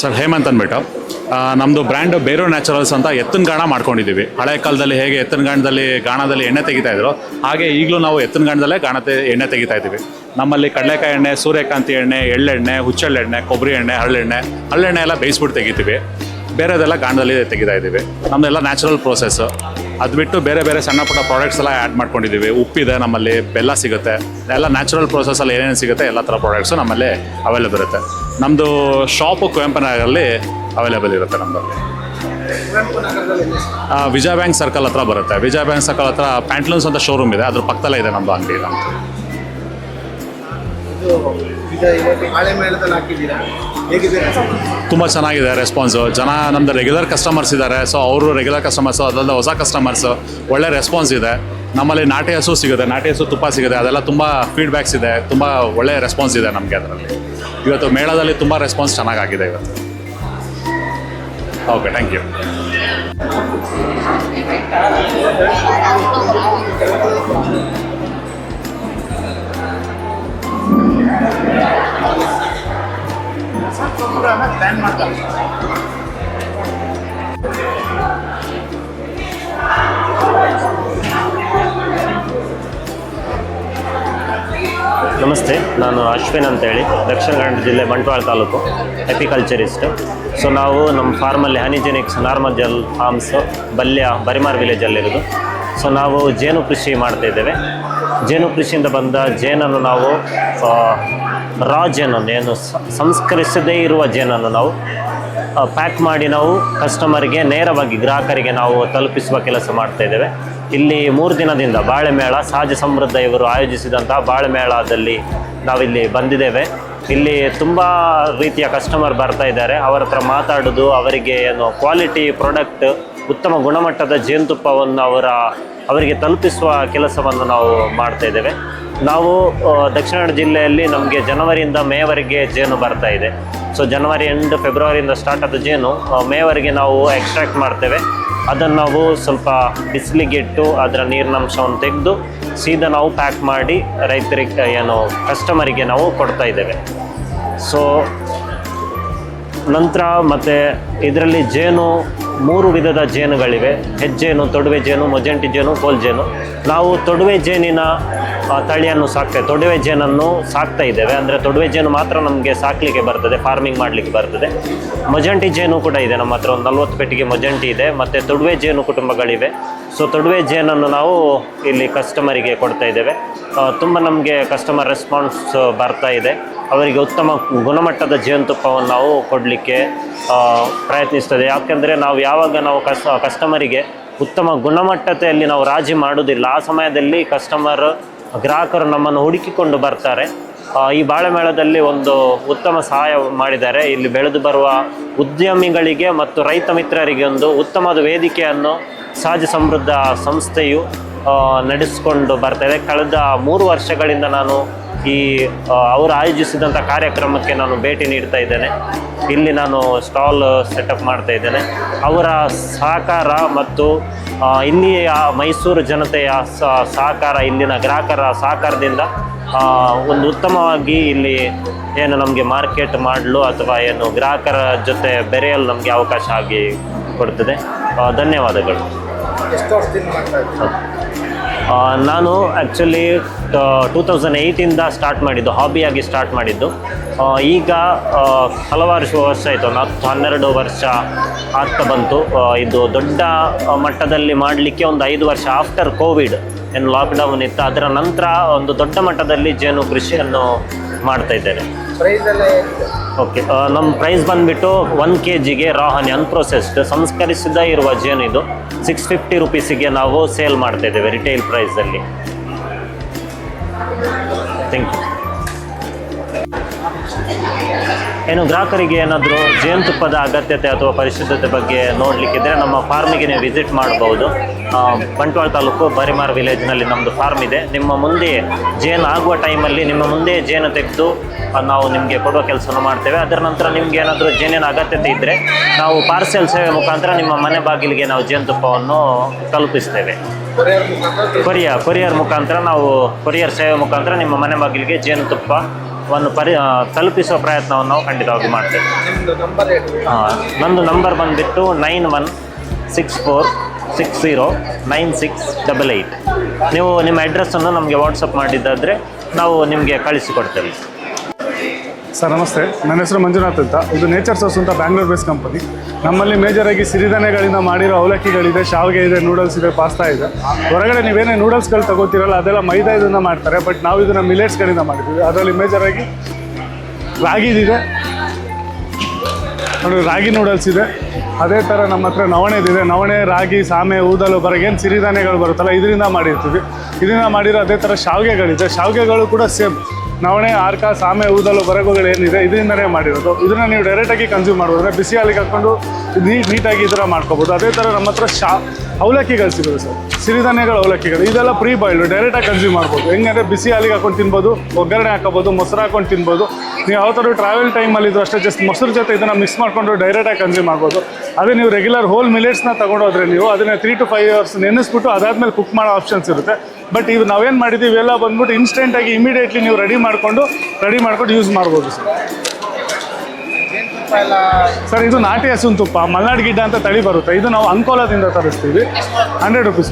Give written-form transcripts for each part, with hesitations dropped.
Sir Hemant ಅಂದ್ಬಿಟ್ಟು ನಮ್ಮದು brand ಬೇರೋ ನ್ಯಾಚುರಲ್ಸ್ ಅಂತ ಎತ್ತಿನ ಗಾಣ ಮಾಡ್ಕೊಂಡಿದ್ದೀವಿ. ಹಳೆ ಕಾಲದಲ್ಲಿ ಹೇಗೆ ಗಾಣದಲ್ಲಿ ಎಣ್ಣೆ ತೆಗಿತಾ ಇದ್ರು, ಹಾಗೆ ಈಗಲೂ ನಾವು ಎತ್ತಿನ ಗಾಣದಲ್ಲೇ ಎಣ್ಣೆ ತೆಗಿತಾ ಇದ್ದೀವಿ. ನಮ್ಮಲ್ಲಿ ಕಡಲೆಕಾಯಿ ಎಣ್ಣೆ, ಸೂರ್ಯಕಾಂತಿ ಎಣ್ಣೆ, ಎಳ್ಳೆಣ್ಣೆ, ಹುಚ್ಚೆಳ್ಳೆಣ್ಣೆ, ಕೊಬ್ಬರಿ ಎಣ್ಣೆ, ಹಳ್ಳೆಣ್ಣೆ ಎಲ್ಲ ಬೇಯಿಸ್ಬಿಟ್ಟು ತೆಗಿತೀವಿ. ಬೇರೆದೆಲ್ಲ ಗಾಣದಲ್ಲಿ ತೆಗಿತಾ ಇದ್ದೀವಿ. ನಮ್ಮದೆಲ್ಲ ನ್ಯಾಚುರಲ್ ಪ್ರೋಸೆಸ್ಸು. ಅದು ಬಿಟ್ಟು ಬೇರೆ ಬೇರೆ ಸಣ್ಣ ಪುಟ್ಟ ಪ್ರಾಡಕ್ಟ್ಸ್ ಎಲ್ಲ ಆ್ಯಡ್ ಮಾಡ್ಕೊಂಡಿದ್ದೀವಿ. ಉಪ್ಪಿದೆ, ನಮ್ಮಲ್ಲಿ ಬೆಲ್ಲ ಸಿಗುತ್ತೆ, ಎಲ್ಲ ನ್ಯಾಚುರಲ್ ಪ್ರೋಸೆಸ್ಸಲ್ಲಿ ಏನೇನು ಸಿಗುತ್ತೆ ಎಲ್ಲ ಥರ ಪ್ರಾಡಕ್ಟ್ಸು ನಮ್ಮಲ್ಲಿ ಅವೈಲೇಬಲ್ ಇರುತ್ತೆ. ನಮ್ಮದು ಶಾಪು ಕುವೆಂಪು ನಗರಲ್ಲಿ ಅವೈಲೇಬಲ್ ಇರುತ್ತೆ. ನಮ್ಮದು ವಿಜಯ ಬ್ಯಾಂಕ್ ಸರ್ಕಲ್ ಹತ್ರ ಬರುತ್ತೆ. ವಿಜಯ ಬ್ಯಾಂಕ್ ಸರ್ಕಲ್ ಹತ್ರ ಪ್ಯಾಂಟ್ಲೂನ್ಸ್ ಅಂತ ಶೋರೂಮ್ ಇದೆ, ಅದ್ರ ಪಕ್ಕದಲ್ಲೇ ಇದೆ ನಮ್ಮದು ಅಂಗಡಿ. ತುಂಬ ಚೆನ್ನಾಗಿದೆ ರೆಸ್ಪಾನ್ಸು. ಜನ ನಮ್ಮದು ರೆಗ್ಯುಲರ್ ಕಸ್ಟಮರ್ಸ್ ಇದ್ದಾರೆ. ಸೊ ಅವರು ರೆಗ್ಯುಲರ್ ಕಸ್ಟಮರ್ಸು, ಅದಲ್ಲದೆ ಹೊಸ ಕಸ್ಟಮರ್ಸು, ಒಳ್ಳೆ ರೆಸ್ಪಾನ್ಸ್ ಇದೆ. ನಮ್ಮಲ್ಲಿ ನಾಟಿ ಹಸು ಸಿಗುತ್ತೆ, ನಾಟಿ ಹಸು ತುಪ್ಪ ಸಿಗುತ್ತೆ. ಅದೆಲ್ಲ ತುಂಬ ಫೀಡ್ಬ್ಯಾಕ್ಸ್ ಇದೆ, ತುಂಬ ಒಳ್ಳೆ ರೆಸ್ಪಾನ್ಸ್ ಇದೆ ನಮಗೆ ಅದರಲ್ಲಿ. ಇವತ್ತು ಮೇಳದಲ್ಲಿ ತುಂಬ ರೆಸ್ಪಾನ್ಸ್ ಚೆನ್ನಾಗಾಗಿದೆ ಇವತ್ತು. Okay, thank you. ನಮಸ್ತೆ, ನಾನು ಅಶ್ವಿನ್ ಅಂತೇಳಿ, ದಕ್ಷಿಣ ಕನ್ನಡ ಜಿಲ್ಲೆ ಬಂಟ್ವಾಳ ತಾಲೂಕು, ಎಪಿಕಲ್ಚರಿಸ್ಟ್. ಸೊ ನಾವು ನಮ್ಮ ಫಾರ್ಮಲ್ಲಿ ಹನಿಜೆನಿಕ್ಸ್ ನಾರ್ಮಲ್ ಫಾರ್ಮ್ಸ್ ಬರಿಮಾರ್ ವಿಲೇಜಲ್ಲಿರೋದು. ಸೊ ನಾವು ಜೇನು ಕೃಷಿ ಮಾಡ್ತಾಯಿದ್ದೇವೆ. ಜೇನು ಕೃಷಿಯಿಂದ ಬಂದ ಜೇನನ್ನು ನಾವು ರಾ ಜೇನನ್ನು, ಏನು ಸಂಸ್ಕರಿಸದೇ ಇರುವ ಜೇನನ್ನು ನಾವು ಪ್ಯಾಕ್ ಮಾಡಿ ನಾವು ಕಸ್ಟಮರ್ಗೆ ನೇರವಾಗಿ ಗ್ರಾಹಕರಿಗೆ ನಾವು ತಲುಪಿಸುವ ಕೆಲಸ ಮಾಡ್ತಾಯಿದ್ದೇವೆ. ಇಲ್ಲಿ 3 ದಿನದಿಂದ ಬಾಳೆಮೇಳ, ಸಹಜ ಸಮೃದ್ಧ ಇವರು ಆಯೋಜಿಸಿದಂಥ ಬಾಳೆಮೇಳದಲ್ಲಿ ನಾವಿಲ್ಲಿ ಬಂದಿದ್ದೇವೆ. ಇಲ್ಲಿ ತುಂಬ ರೀತಿಯ ಕಸ್ಟಮರ್ ಬರ್ತಾ ಇದ್ದಾರೆ. ಅವರ ಹತ್ರ ಮಾತಾಡೋದು, ಅವರಿಗೆ ಏನು ಕ್ವಾಲಿಟಿ ಪ್ರಾಡಕ್ಟ್, ಉತ್ತಮ ಗುಣಮಟ್ಟದ ಜೇನುತುಪ್ಪವನ್ನು ಅವರಿಗೆ ತಲುಪಿಸುವ ಕೆಲಸವನ್ನು ನಾವು ಮಾಡ್ತಾಯಿದ್ದೇವೆ. ನಾವು ದಕ್ಷಿಣ ಕನ್ನಡ ಜಿಲ್ಲೆಯಲ್ಲಿ ನಮಗೆ ಜನವರಿಯಿಂದ ಮೇವರೆಗೆ ಜೇನು ಬರ್ತಾ ಇದೆ. ಸೊ ಜನವರಿ ಎಂಡ್ ಫೆಬ್ರವರಿಯಿಂದ ಸ್ಟಾರ್ಟ್ ಆದ ಜೇನು ಮೇವರೆಗೆ ನಾವು ಎಕ್ಸ್ಟ್ರಾಕ್ಟ್ ಮಾಡ್ತೇವೆ. ಅದನ್ನು ನಾವು ಸ್ವಲ್ಪ ಬಿಸಿಲಿಗೆ ಇಟ್ಟು ಅದರ ನೀರಿನಂಶವನ್ನು ತೆಗೆದು ಸೀದಾ ನಾವು ಪ್ಯಾಕ್ ಮಾಡಿ ರೈತರಿಗೆ ಕಸ್ಟಮರಿಗೆ ನಾವು ಕೊಡ್ತಾ ಇದ್ದೇವೆ. ಸೊ ನಂತರ ಮತ್ತು ಇದರಲ್ಲಿ ಜೇನು 3 ವಿಧದ ಜೇನುಗಳಿವೆ. ಹೆಜ್ಜೇನು, ತೊಡುವೆ ಜೇನು, ಮೊಜೆಂಟಿ ಜೇನು, ಕೋಲ್ ಜೇನು. ನಾವು ತೊಡುವೆ ಜೇನಿನ ತಳಿಯನ್ನು ತೊಡುವೆ ಜೇನನ್ನು ಸಾಕ್ತಾ ಇದ್ದೇವೆ. ಅಂದರೆ ತೊಡುವೆ ಜೇನು ಮಾತ್ರ ನಮಗೆ ಸಾಕಲಿಕ್ಕೆ ಬರ್ತದೆ, ಫಾರ್ಮಿಂಗ್ ಮಾಡಲಿಕ್ಕೆ ಬರ್ತದೆ. ಮೊಜೆಂಟಿ ಜೇನು ಕೂಡ ಇದೆ ನಮ್ಮ ಹತ್ರ, ಒಂದು 40 ಪೆಟ್ಟಿಗೆ ಮೊಜೆಂಟಿ ಇದೆ. ಮತ್ತು ತೊಡುವೆ ಜೇನು ಕುಟುಂಬಗಳಿವೆ. ಸೊ ತೊಡುವೆ ಜೇನನ್ನು ನಾವು ಇಲ್ಲಿ ಕಸ್ಟಮರಿಗೆ ಕೊಡ್ತಾ ಇದ್ದೇವೆ. ತುಂಬ ನಮಗೆ ಕಸ್ಟಮರ್ ರೆಸ್ಪಾನ್ಸ್ ಬರ್ತಾ ಇದೆ. ಅವರಿಗೆ ಉತ್ತಮ ಗುಣಮಟ್ಟದ ಜೇನುತುಪ್ಪವನ್ನು ನಾವು ಕೊಡಲಿಕ್ಕೆ ಪ್ರಯತ್ನಿಸ್ತದೆ. ಯಾಕೆಂದರೆ ನಾವು ಯಾವಾಗ ನಾವು ಕಸ್ಟಮರಿಗೆ ಉತ್ತಮ ಗುಣಮಟ್ಟತೆಯಲ್ಲಿ ನಾವು ರಾಜಿ ಮಾಡೋದಿಲ್ಲ, ಆ ಸಮಯದಲ್ಲಿ ಗ್ರಾಹಕರು ನಮ್ಮನ್ನು ಹುಡುಕಿಕೊಂಡು ಬರ್ತಾರೆ. ಈ ಬಾಳೆಮೇಳದಲ್ಲಿ ಒಂದು ಉತ್ತಮ ಸಹಾಯ ಮಾಡಿದ್ದಾರೆ. ಇಲ್ಲಿ ಬೆಳೆದು ಬರುವ ಉದ್ಯಮಿಗಳಿಗೆ ಮತ್ತು ರೈತ ಮಿತ್ರರಿಗೆ ಒಂದು ಉತ್ತಮವಾದ ವೇದಿಕೆಯನ್ನು ಸಹಜ ಸಮೃದ್ಧ ಸಂಸ್ಥೆಯು ನಡೆಸಿಕೊಂಡು ಬರ್ತಾಯಿದೆ. ಕಳೆದ 3 ವರ್ಷಗಳಿಂದ ನಾನು ಅವರು ಆಯೋಜಿಸಿದಂಥ ಕಾರ್ಯಕ್ರಮಕ್ಕೆ ನಾನು ಭೇಟಿ ನೀಡ್ತಾ ಇದ್ದೇನೆ. ಇಲ್ಲಿ ನಾನು ಸ್ಟಾಲ್ ಸೆಟಪ್ ಮಾಡ್ತಾ ಇದ್ದೇನೆ. ಅವರ ಸಹಕಾರ ಮತ್ತು ಇಲ್ಲಿಯ ಮೈಸೂರು ಜನತೆಯ ಸಹಕಾರ, ಇಲ್ಲಿನ ಗ್ರಾಹಕರ ಸಹಕಾರದಿಂದ ಒಂದು ಉತ್ತಮವಾಗಿ ಇಲ್ಲಿ ಏನು ನಮಗೆ ಮಾರ್ಕೆಟ್ ಮಾಡಲು ಅಥವಾ ಏನು ಗ್ರಾಹಕರ ಜೊತೆ ಬೆರೆಯಲು ನಮಗೆ ಅವಕಾಶ ಆಗಿ ಕೊಡ್ತದೆ. ಧನ್ಯವಾದಗಳು. ನಾನು ಆ್ಯಕ್ಚುಲಿ 2008ಇಂದ ಸ್ಟಾರ್ಟ್ ಮಾಡಿದ್ದು, ಹಾಬಿಯಾಗಿ ಸ್ಟಾರ್ಟ್ ಮಾಡಿದ್ದು. ಈಗ ಹಲವಾರು ವರ್ಷ ಆಯಿತು, 12 ವರ್ಷ ಆಗ್ತಾ ಬಂತು. ಇದು ದೊಡ್ಡ ಮಟ್ಟದಲ್ಲಿ ಮಾಡಲಿಕ್ಕೆ ಒಂದು 5 ವರ್ಷ ಆಫ್ಟರ್ ಕೋವಿಡ್ ಏನು ಲಾಕ್ಡೌನ್ ಇತ್ತು, ಅದರ ನಂತರ ಒಂದು ದೊಡ್ಡ ಮಟ್ಟದಲ್ಲಿ ಜೇನು ಕೃಷಿಯನ್ನು ಮಾಡ್ತಾ ಇದ್ದೇನೆ. ಓಕೆ, ನಮ್ಮ ಪ್ರೈಸ್ ಬಂದುಬಿಟ್ಟು 1 kgಗೆ ರಾ ಹನಿ ಅನ್ಪ್ರೊಸೆಸ್ಡ್ ಸಂಸ್ಕರಿಸದೇ ಇರುವ ಜೇನು ಇದು 650 ರುಪೀಸಿಗೆ ನಾವು ಸೇಲ್ ಮಾಡ್ತಾ ಇದ್ದೇವೆ ರಿಟೇಲ್ ಪ್ರೈಸಲ್ಲಿ. Thank you. ಏನು ಗ್ರಾಹಕರಿಗೆ ಏನಾದರೂ ಜೇನುತುಪ್ಪದ ಅಗತ್ಯತೆ ಅಥವಾ ಪರಿಶುದ್ಧತೆ ಬಗ್ಗೆ ನೋಡಲಿಕ್ಕಿದ್ರೆ ನಮ್ಮ ಫಾರ್ಮಿಗೆ ನೀವು ವಿಸಿಟ್ ಮಾಡ್ಬೋದು. ಬಂಟ್ವಾಳ ತಾಲೂಕು ಬರಿಮಾರ್ ವಿಲೇಜ್ನಲ್ಲಿ ನಮ್ಮದು ಫಾರ್ಮ್ ಇದೆ. ನಿಮ್ಮ ಮುಂದೆ ಜೇನು ಆಗುವ ಟೈಮಲ್ಲಿ ನಿಮ್ಮ ಮುಂದೆ ಜೇನು ತೆಗೆದು ನಾವು ನಿಮಗೆ ಕೊಡುವ ಕೆಲಸವನ್ನು ಮಾಡ್ತೇವೆ. ಅದರ ನಂತರ ನಿಮ್ಗೆ ಏನಾದರೂ ಜೇನಿನ ಅಗತ್ಯತೆ ಇದ್ದರೆ ನಾವು ಪಾರ್ಸೆಲ್ ಸೇವೆ ಮುಖಾಂತರ ನಿಮ್ಮ ಮನೆ ಬಾಗಿಲಿಗೆ ನಾವು ಜೇನುತುಪ್ಪವನ್ನು ತಲುಪಿಸ್ತೇವೆ. ಕೊರಿಯರ್ ಮುಖಾಂತರ ನಾವು ಕೊರಿಯರ್ ಸೇವೆ ಮುಖಾಂತರ ನಿಮ್ಮ ಮನೆ ಬಾಗಿಲಿಗೆ ಜೇನುತುಪ್ಪ ತಲುಪಿಸುವ ಪ್ರಯತ್ನವನ್ನು ನಾವು ಖಂಡಿತವಾಗಿ ಮಾಡ್ತೇವೆ. ನಂದು ನಂಬರ್ ಬಂದುಬಿಟ್ಟು 9164609688. ನೀವು ನಿಮ್ಮ ಅಡ್ರೆಸ್ಸನ್ನು ನಮಗೆ ವಾಟ್ಸಪ್ ಮಾಡಿದ್ದಾದರೆ ನಾವು ನಿಮಗೆ ಕಳಿಸಿಕೊಡ್ತೇವೆ. ಸರ್ ನಮಸ್ತೆ, ನನ್ನ ಹೆಸರು ಮಂಜುನಾಥ್ ಅಂತ. ಇದು ನೇಚರ್ ಸೋರ್ಸ್ ಅಂತ ಬ್ಯಾಂಗ್ಳೂರ್ ಬೇಸ್ ಕಂಪನಿ. ನಮ್ಮಲ್ಲಿ ಮೇಜರಾಗಿ ಸಿರಿಧಾನ್ಯಗಳಿಂದ ಮಾಡಿರೋ ಅವಲಕ್ಕಿಗಳಿದೆ, ಶಾವಿಗೆ ಇದೆ, ನೂಡಲ್ಸ್ ಇದೆ, ಪಾಸ್ತಾ ಇದೆ. ಹೊರಗಡೆ ನೀವೇನೇ ನೂಡಲ್ಸ್ಗಳು ತಗೋತೀರಲ್ಲ ಅದೆಲ್ಲ ಮೈದಾ ಇದನ್ನು ಮಾಡ್ತಾರೆ, ಬಟ್ ನಾವು ಇದನ್ನು ಮಿಲೆಟ್ಸ್ಗಳಿಂದ ಮಾಡಿದ್ದೀವಿ. ಅದರಲ್ಲಿ ಮೇಜರಾಗಿ ರಾಗಿದಿದೆ ನೋಡಿ, ರಾಗಿ ನೂಡಲ್ಸ್ ಇದೆ. ಅದೇ ಥರ ನಮ್ಮ ಹತ್ರ ನವಣೆದಿದೆ. ನವಣೆ, ರಾಗಿ, ಸಾಮೆ, ಊದಲು ಬರಗೇನು ಸಿರಿಧಾನ್ಯಗಳು ಬರುತ್ತಲ್ಲ ಇದರಿಂದ ಮಾಡಿರ್ತೀವಿ. ಇದರಿಂದ ಮಾಡಿರೋ ಅದೇ ಥರ ಶಾವಿಗೆಗಳಿದೆ. ಶಾವಿಗೆಗಳು ಕೂಡ ಸೇಮ್ ನವಣೆ, ಆರ್ಕ, ಸಾಮೆ, ಊದಲು ಬರಗುಗಳು ಏನಿದೆ ಇದರಿಂದನೇ ಮಾಡಿರೋದು. ಇದನ್ನು ನೀವು ಡೈರೆಕ್ಟಾಗಿ ಕನ್ಸ್ಯೂಮ್ ಮಾಡ್ಬೋದು, ಬಿಸಿ ಹಾಲಿಗೆ ಹಾಕ್ಕೊಂಡು ನೀಟಾಗಿ ಈ ಥರ ಮಾಡ್ಕೋಬೋದು. ಅದೇ ಥರ ನಮ್ಮ ಹತ್ರ ಅವಲಕ್ಕಿಗಳು ಸಿಗೋದು ಸರ್, ಸಿರಿಧಾನ್ಯಗಳ ಅವಲಕ್ಕಿಗಳು. ಇದೆಲ್ಲ ಪ್ರೀ ಬಾಯ್ಲ್ಡ್, ಡೈರೆಕ್ಟಾಗಿ ಕನ್ಸ್ಯೂಮ್ ಮಾಡ್ಬೋದು. ಹೆಂಗಂದರೆ ಬಿಸಿ ಹಾಲಿಗೆ ಹಾಕೊಂಡು ತಿನ್ಬೋದು, ಒಗ್ಗರಣೆ ಹಾಕೋಬೋದು, ಮೊಸರು ಹಾಕೊಂಡು ತಿನ್ಬೋದು. ನೀವು ಯಾವ ಥರ ಟ್ರಾವೆಲ್ ಟೈಮಲ್ಲಿದ್ದು ಅಷ್ಟೇ ಜಸ್ಟ್ ಮೊಸರು ಜೊತೆ ಇದನ್ನು ಮಿಕ್ಸ್ ಮಾಡಿಕೊಂಡು ಡೈರೆಕ್ಟಾಗಿ ಕನ್ಸ್ಯೂಮ್ ಮಾಡ್ಬೋದು. ಅದೇ ನೀವು ರೆಗ್ಯುಲರ್ ಹೋಲ್ ಮಿಲೆಟ್ಸ್ನ ತೊಗೊಂಡೋದ್ರೆ ನೀವು ಅದನ್ನು 3 to 5 hours ನೆನೆಸ್ಬಿಟ್ಟು ಅದಾದಮೇಲೆ ಕುಕ್ ಮಾಡೋ ಆಪ್ಷನ್ಸ್ ಇರುತ್ತೆ. ಬಟ್ ಇವು ನಾವೇನು ಮಾಡಿದ್ದೀವಿ ಇವೆಲ್ಲ ಬಂದ್ಬಿಟ್ಟು ಇನ್ಸ್ಟೆಂಟಾಗಿ ಇಮಿಡಿಯೇಟ್ಲಿ ನೀವು ರೆಡಿ ಮಾಡ್ಕೊಂಡು ಯೂಸ್ ಮಾಡ್ಬೋದು ಸರ್. ಸರ್ ಇದು ನಾಟಿ ಹಸುವಿನ ತುಪ್ಪ, ಮಲ್ನಾಡ್ ಗಿಡ್ಡ ಅಂತ ತಳಿ ಬರುತ್ತೆ. ಇದು ನಾವು ಅಂಕೋಲಾದಿಂದ ತರಿಸ್ತೀವಿ, 100 rupees.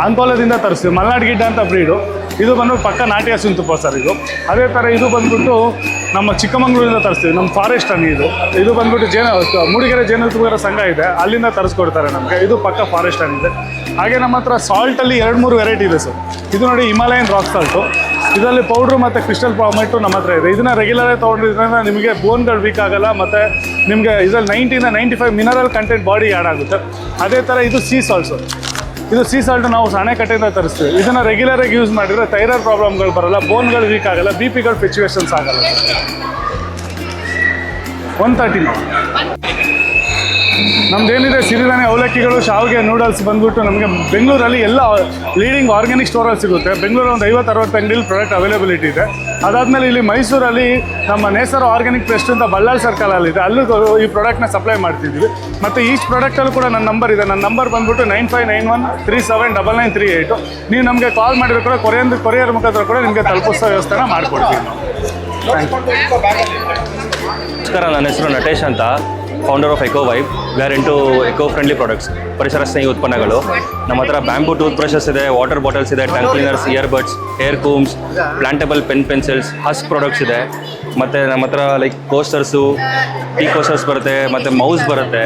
ಅಂಕೋಲಾದಿಂದ ತರಿಸ್ತೀವಿ, ಮಲ್ನಾಡ್ ಗಿಡ್ಡ ಅಂತ ಬ್ರೀಡು. ಇದು ಬಂದ್ಬಿಟ್ಟು ಪಕ್ಕ ನಾಟಿ ಹಸುವಿನ ತುಪ್ಪ ಸರ್ ಇದು. ಅದೇ ಥರ ಇದು ಬಂದ್ಬಿಟ್ಟು ನಮ್ಮ ಚಿಕ್ಕಮಗಳೂರಿಂದ ತರಿಸ್ತೀವಿ, ನಮ್ಮ ಫಾರೆಸ್ಟ್ ಹಣ್ಣು ಇದು ಬಂದ್ಬಿಟ್ಟು ಮೂಡಿಗೆರೆ ಜೇನುತುಪ್ಪಗಾರ ಸಂಘ ಇದೆ, ಅಲ್ಲಿಂದ ತರಿಸ್ಕೊಡ್ತಾರೆ ನಮಗೆ. ಇದು ಪಕ್ಕ ಫಾರೆಸ್ಟ್ ಹಣ್ಣಿದೆ. ಹಾಗೆ ನಮ್ಮ ಹತ್ರ ಸಾಲ್ಟಲ್ಲಿ 2-3 ವೆರೈಟಿ ಇದೆ ಸರ್. ಇದು ನೋಡಿ ಹಿಮಾಲಯನ್ ರಾಕ್ ಸಾಲ್ಟು, ಇದರಲ್ಲಿ ಪೌಡ್ರು ಮತ್ತು ಕ್ರಿಸ್ಟಲ್ ಪಾಮೆಟು ನಮ್ಮ ಹತ್ರ ಇದೆ. ಇದನ್ನು ರೆಗ್ಯುಲರಾಗಿ ತೊಗೊಂಡಿದ್ರಿಂದ ನಿಮಗೆ ಬೋನ್ಗಳು ವೀಕ್ ಆಗಲ್ಲ, ಮತ್ತು ನಿಮಗೆ ಇದರಲ್ಲಿ 90-95 ಮಿನರಲ್ ಕಂಟೆಂಟ್ ಬಾಡಿ ಆ್ಯಡ್ ಆಗುತ್ತೆ. ಅದೇ ಥರ ಇದು ಸೀ ಸಾಲ್ಟ್ ಸರ್. ಇದು ಸೀ ಸಾಲ್ಟ್ ನಾವು ಅಣೆಕಟ್ಟೆಯಿಂದ ತರಿಸ್ತೀವಿ. ಇದನ್ನು ರೆಗ್ಯುಲರಾಗಿ ಯೂಸ್ ಮಾಡಿದರೆ ಥೈರಾಯ್ಡ್ ಪ್ರಾಬ್ಲಮ್ಗಳು ಬರಲ್ಲ, ಬೋನ್ಗಳು ವೀಕ್ ಆಗಲ್ಲ, BP-ಗಳು ಫ್ಲಕ್ಚುಯೇಷನ್ಸ್ ಆಗಲ್ಲ. 130 ನಮ್ದೇನಿದೆ ಸಿರಿಧಾನ್ಯ ಅವಲಕ್ಕಿಗಳು, ಶಾವಿಗೆ, ನೂಡಲ್ಸ್ ಬಂದ್ಬಿಟ್ಟು ನಮಗೆ ಬೆಂಗಳೂರಲ್ಲಿ ಎಲ್ಲ ಲೀಡಿಂಗ್ ಆರ್ಗ್ಯಾನಿಕ್ ಸ್ಟೋರಲ್ಲಿ ಸಿಗುತ್ತೆ. ಬೆಂಗಳೂರು ಒಂದು 50-60 ಅಂಗಡಿಲಿ ಪ್ರಾಡಕ್ಟ್ ಅವೈಲೇಬಿಲಿಟಿ ಇದೆ. ಅದಾದಮೇಲೆ ಇಲ್ಲಿ ಮೈಸೂರಲ್ಲಿ ನಮ್ಮ ನೇಸರ ಆರ್ಗ್ಯಾನಿಕ್ ಪೆಸ್ಟ್ ಅಂತ ಬಳ್ಳಾರಿ ಸರ್ಕಲಲ್ಲಿದೆ, ಅಲ್ಲೂ ಈ ಪ್ರಾಡಕ್ಟ್ನ ಸಪ್ಲೈ ಮಾಡ್ತಿದ್ವಿ. ಮತ್ತು ಈಚ್ ಪ್ರಾಡಕ್ಟಲ್ಲೂ ಕೂಡ ನನ್ನ ನಂಬರ್ ಇದೆ. ನನ್ನ ನಂಬರ್ ಬಂದ್ಬಿಟ್ಟು 9591379938. ನೀವು ನಮಗೆ ಕಾಲ್ ಮಾಡಿದ್ರೆ ಕೂಡ ಕೊರಿಯರ್ ಮುಖಾಂತರ ಕೂಡ ನಿಮಗೆ ತಲುಪಿಸೋ ವ್ಯವಸ್ಥೆನ ಮಾಡಿಕೊಡ್ತೀವಿ ನಾವು. ನಮಸ್ಕಾರ, ನನ್ನ ಹೆಸರು ನಟೇಶ್ ಅಂತ, founder of eco vibe. We are into eco friendly products, ಪರಿಸರ ಸ್ನೇಹಿ ಉತ್ಪನ್ನಗಳು. ನಮ್ಮ ಹತ್ರ ಬ್ಯಾಂಬೂ ಟೂತ್ ಬ್ರಷಸ್ ಇದೆ, ವಾಟರ್ ಬಾಟಲ್ಸ್ ಇದೆ, tongue cleaners, earbuds, hair combs, plantable pencils, husk products ಇದೆ. ಮತ್ತು ನಮ್ಮ ಹತ್ರ ಲೈಕ್ ಕೋಸ್ಟರ್ಸು, ಟೀ ಕೋಸ್ಟರ್ಸ್ ಬರುತ್ತೆ, ಮತ್ತು ಮೌಸ್ ಬರುತ್ತೆ,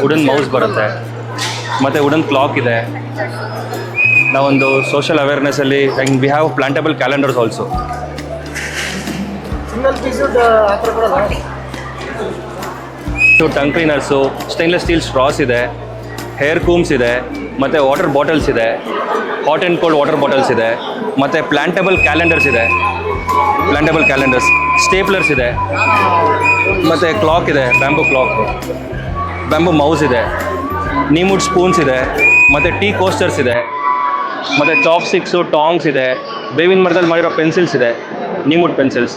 ವುಡನ್ ಮೌಸ್ ಬರುತ್ತೆ, ಮತ್ತು ವುಡನ್ ಕ್ಲಾಕ್ ಇದೆ. ನಾವೊಂದು ಸೋಷಿಯಲ್ ಅವೇರ್ನೆಸ್ಸಲ್ಲಿ we have plantable calendars also. Tongue cleaners, stainless steel straws ಇದೆ, ಹೇರ್ ಕೂಮ್ಸ್ ಇದೆ, ಮತ್ತು ವಾಟರ್ ಬಾಟಲ್ಸ್ ಇದೆ, hot and cold water bottles ಇದೆ, ಮತ್ತು ಪ್ಲಾಂಟಬಲ್ ಕ್ಯಾಲೆಂಡರ್ಸ್ ಇದೆ, ಪ್ಲಾಂಟಬಲ್ ಕ್ಯಾಲೆಂಡರ್ಸ್, ಸ್ಟೇಪ್ಲರ್ಸ್ ಇದೆ, ಮತ್ತು ಕ್ಲಾಕ್ ಇದೆ, ಬ್ಯಾಂಬೂ ಕ್ಲಾಕ್, ಬ್ಯಾಂಬೂ ಮೌಸ್ ಇದೆ, ನೀಮುಡ್ ಸ್ಪೂನ್ಸ್ ಇದೆ, ಮತ್ತು ಟೀ ಕೋಸ್ಟರ್ಸ್ ಇದೆ, ಮತ್ತು ಚಾಪ್ಸ್ಟಿಕ್ಸು, ಟಾಂಗ್ಸ್ ಇದೆ, ಬೇವಿನ ಮರದಲ್ಲಿ ಮಾಡಿರೋ ಪೆನ್ಸಿಲ್ಸ್ ಇದೆ, ನೀಮುಡ್ ಪೆನ್ಸಿಲ್ಸ್.